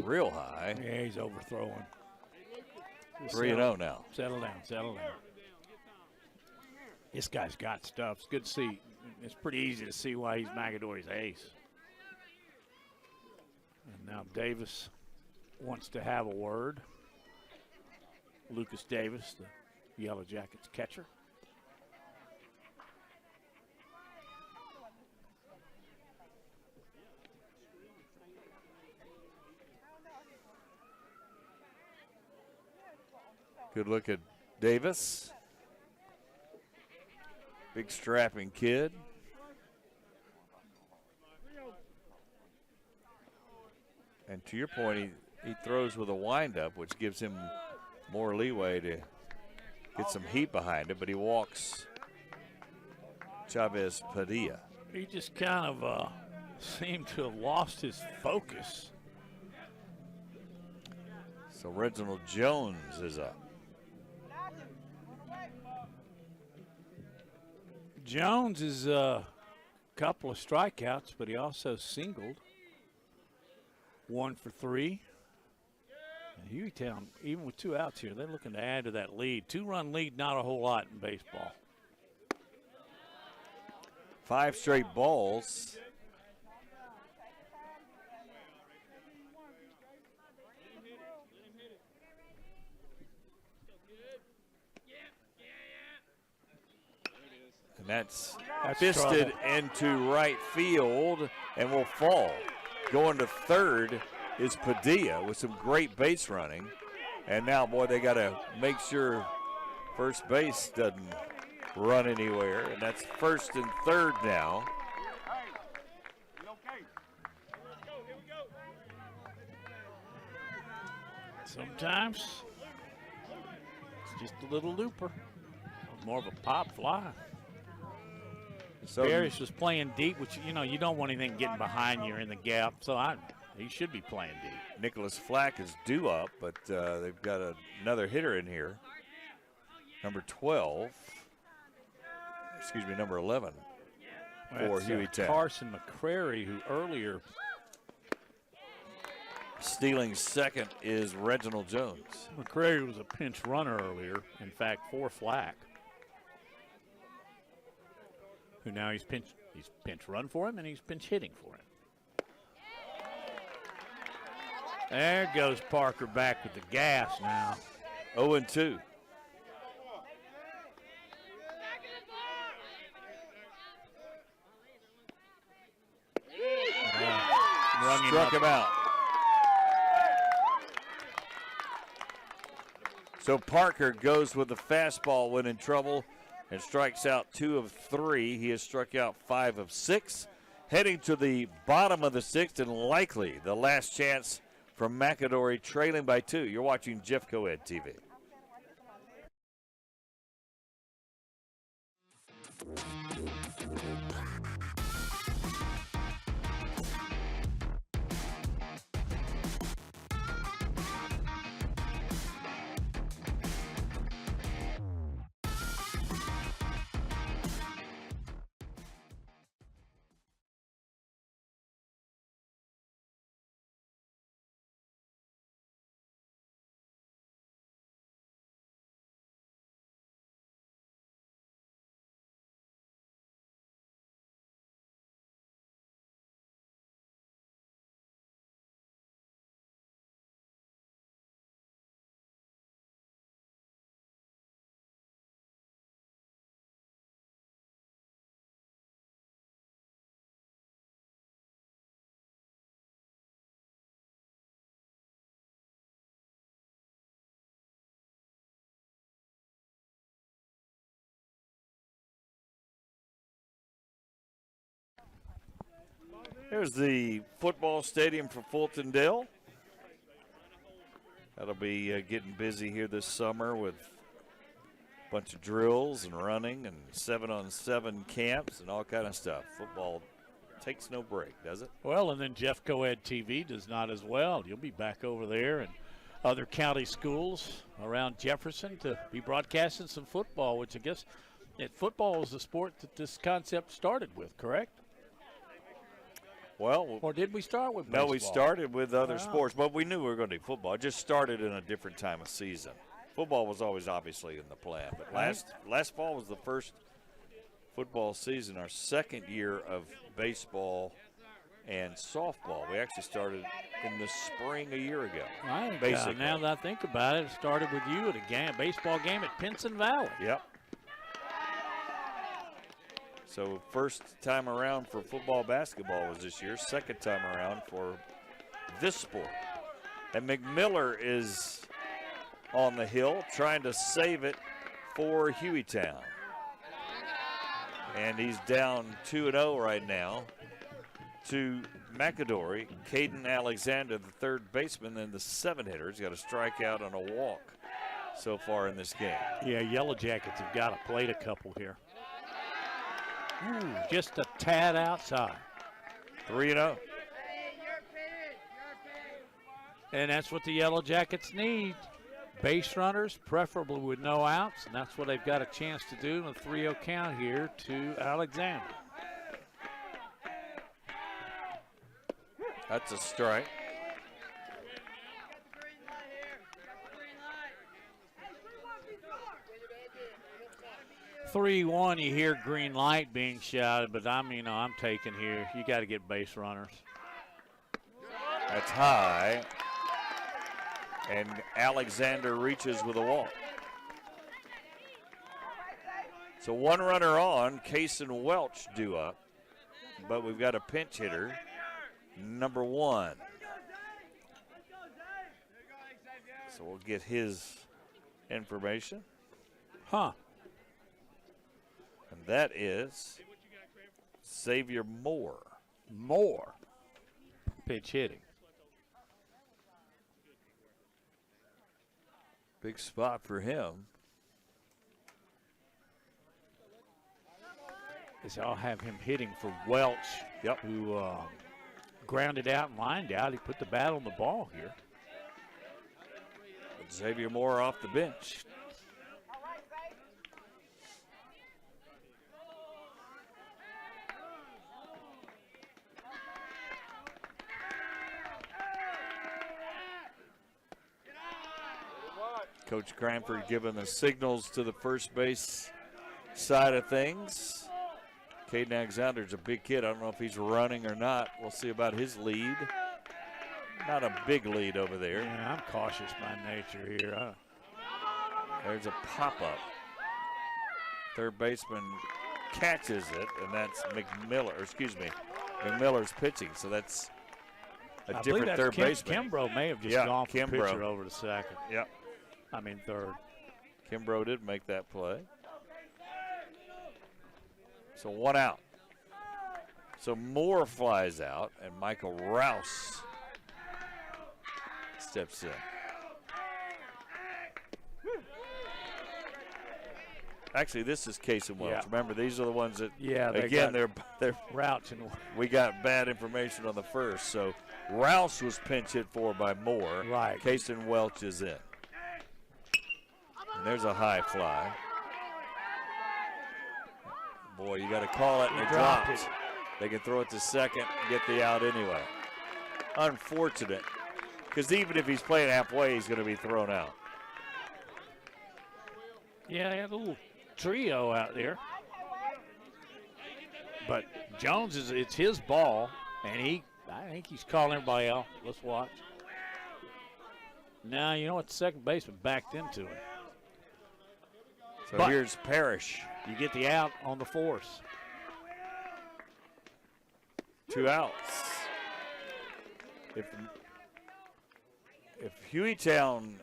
Real high. Yeah, he's overthrowing. 3-0 now. Settle down, settle down. This guy's got stuff. It's good to see. It's pretty easy to see why he's McAdory's ace. And now Davis wants to have a word. Lucas Davis, the Yellow Jackets catcher. Good look at Davis. Big strapping kid. And to your point, he throws with a windup, which gives him more leeway to get some heat behind it, but he walks Chavez Padilla. He just kind of seemed to have lost his focus. So Reginald Jones is up. Jones is a couple of strikeouts, but he also singled. 1 for 3. And Hueytown, even with 2 outs here, they're looking to add to that lead. 2-run lead, not a whole lot in baseball. 5 straight balls. And that's fisted into right field and will fall. Going to third is Padilla with some great base running. And now, boy, they got to make sure first base doesn't run anywhere. And that's first and third now. Sometimes it's just a little looper. More of a pop fly. So Barris was playing deep, which, you know, you don't want anything getting behind you in the gap. So he should be playing deep. Nicholas Flack is due up, but they've got another hitter in here. Number 12. Excuse me, number 11 for Hueytown. Carson McCrary, who earlier. Stealing second is Reginald Jones. McCrary was a pinch runner earlier. In fact, for Flack. Who now he's pinch run for him and he's pinch hitting for him. There goes Parker back with the gas now. 0-2. Struck him out. So Parker goes with the fastball when in trouble and strikes out 2 of 3. He has struck out 5 of 6. Heading to the bottom of the 6th and likely the last chance from McAdory, trailing by 2. You're watching Jeff Coed TV. Here's the football stadium for Fulton Dale. That'll be getting busy here this summer with a bunch of drills and running and 7-on-7 camps and all kind of stuff. Football takes no break, does it? Well, and then Jeff Coed TV does not as well. You'll be back over there and other county schools around Jefferson to be broadcasting some football, which I guess football is the sport that this concept started with, correct? Well, or did we start with baseball? No, we started with other sports, but we knew we were going to do football. It just started in a different time of season. Football was always obviously in the plan, but last fall was the first football season, our second year of baseball and softball. We actually started in the spring a year ago. Basically. Now that I think about it, it started with you at a baseball game at Pinson Valley. Yep. So first time around for football, basketball was this year. Second time around for this sport. And McMiller is on the hill trying to save it for Hueytown. And he's down 2-0 right now to McAdory. Caden Alexander, the third baseman, and the 7-hitter. He's got a strikeout and a walk so far in this game. Yeah, Yellow Jackets have got to plate a couple here. Ooh, just a tad outside. 3-0. And that's what the Yellow Jackets need. Base runners, preferably with no outs, and that's what they've got a chance to do in a 3-0 count here to Alexander. That's a strike. (3-1), you hear green light being shouted, but I'm taking here. You got to get base runners. That's high. And Alexander reaches with a walk. So one runner on, Case and Welch due up. But we've got a pinch hitter, number 1. So we'll get his information. And that is Xavier Moore. Pitch hitting. Big spot for him. As I'll have him hitting for Welch, who grounded out and lined out. He put the bat on the ball here. But Xavier Moore off the bench. Coach Cranford giving the signals to the first base side of things. Caden Alexander's a big kid. I don't know if he's running or not. We'll see about his lead. Not a big lead over there. Yeah, I'm cautious by nature here. There's a pop-up. Third baseman catches it, and that's McMiller's pitching. So that's a different third baseman. Kimbrough may have just gone from pitcher over to second. Yep. Third. Kimbrough did make that play. So 1 out. So Moore flies out, and Michael Rouse steps in. Actually, this is Case and Welch. Yeah. Remember, these are the ones that, they're Routes and we got bad information on the first. So Rouse was pinch hit for by Moore. Right. Case and Welch is in. And there's a high fly. Boy, you got to call it, and it drops. They can throw it to second and get the out anyway. Unfortunate, because even if he's playing halfway, he's going to be thrown out. Yeah, they had a little trio out there. But Jones, it's his ball, and I think he's calling everybody out. Let's watch. Now, you know what? The second baseman backed into him. So here's Parrish. You get the out on the force. 2 outs. If Hueytown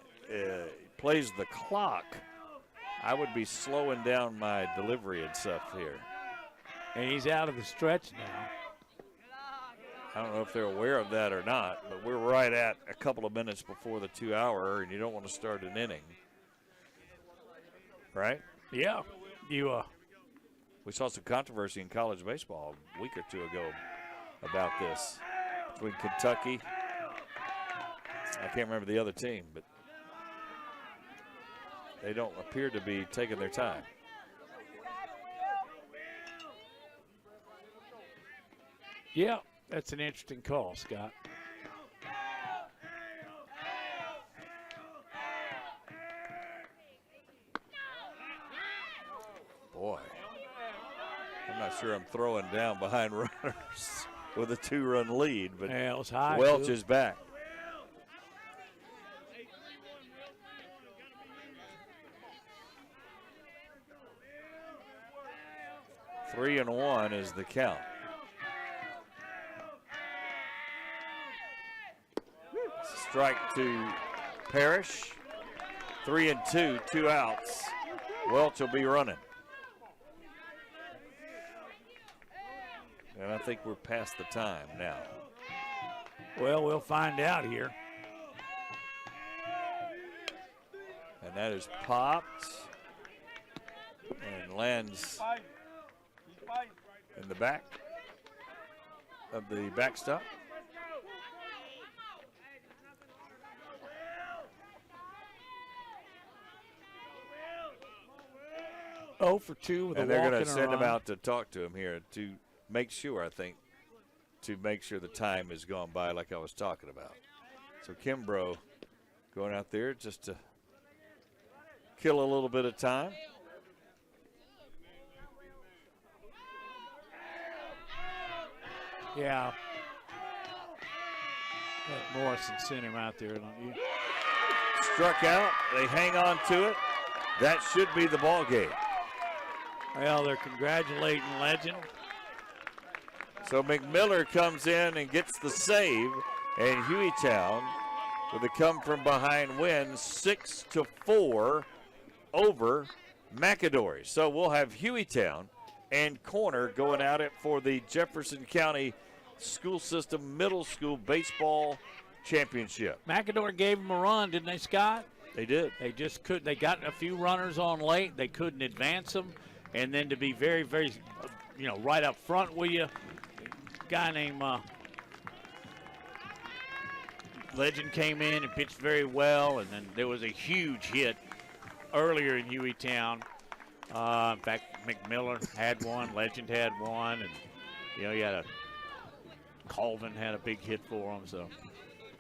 plays the clock, I would be slowing down my delivery and stuff here. And he's out of the stretch now. I don't know if they're aware of that or not, but we're right at a couple of minutes before the 2 hour, and you don't want to start an inning. Right? Yeah. We saw some controversy in college baseball a week or two ago about this between Kentucky. I can't remember the other team, but they don't appear to be taking their time. Yeah, that's an interesting call, Scott. Boy, I'm not sure I'm throwing down behind runners with a 2-run lead, but yeah, it was high, Welch too. is back. Three and 1 is the count. Strike to Parrish. 3 and 2, 2 outs. Welch will be running. And I think we're past the time now. Well, we'll find out here. And that is popped and lands in the back of the backstop. Oh for 2 with and a they're walk going and to a send him run. out to talk to him here to make sure, I think, to make sure the time has gone by like I was talking about. So Kimbrough going out there just to kill a little bit of time. Yeah. Let Morrison sent him out there, don't you? Struck out. They hang on to it. That should be the ball game. Well, they're congratulating Legend. So McMiller comes in and gets the save, and Hueytown with a come from behind win 6-4 over McAdory. So we'll have Hueytown and Corner going at it for the Jefferson County School System Middle School Baseball Championship. McAdory gave him a run, didn't they, Scott? They did. They just couldn't. They got a few runners on late. They couldn't advance them. And then to be very, very, right up front with you, a guy named Legend came in and pitched very well. And then there was a huge hit earlier in Hueytown. In fact, McMiller had one, Legend had one, and you had Colvin had a big hit for him. So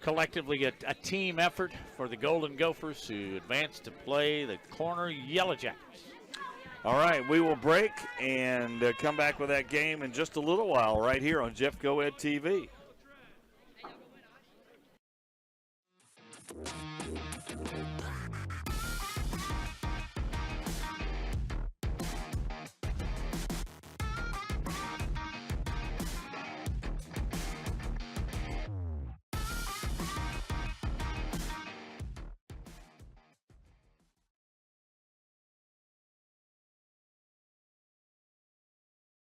collectively a team effort for the Golden Gophers to advance to play the Corner Yellow Jackets. All right, we will break and come back with that game in just a little while right here on Jeff Go Ed TV.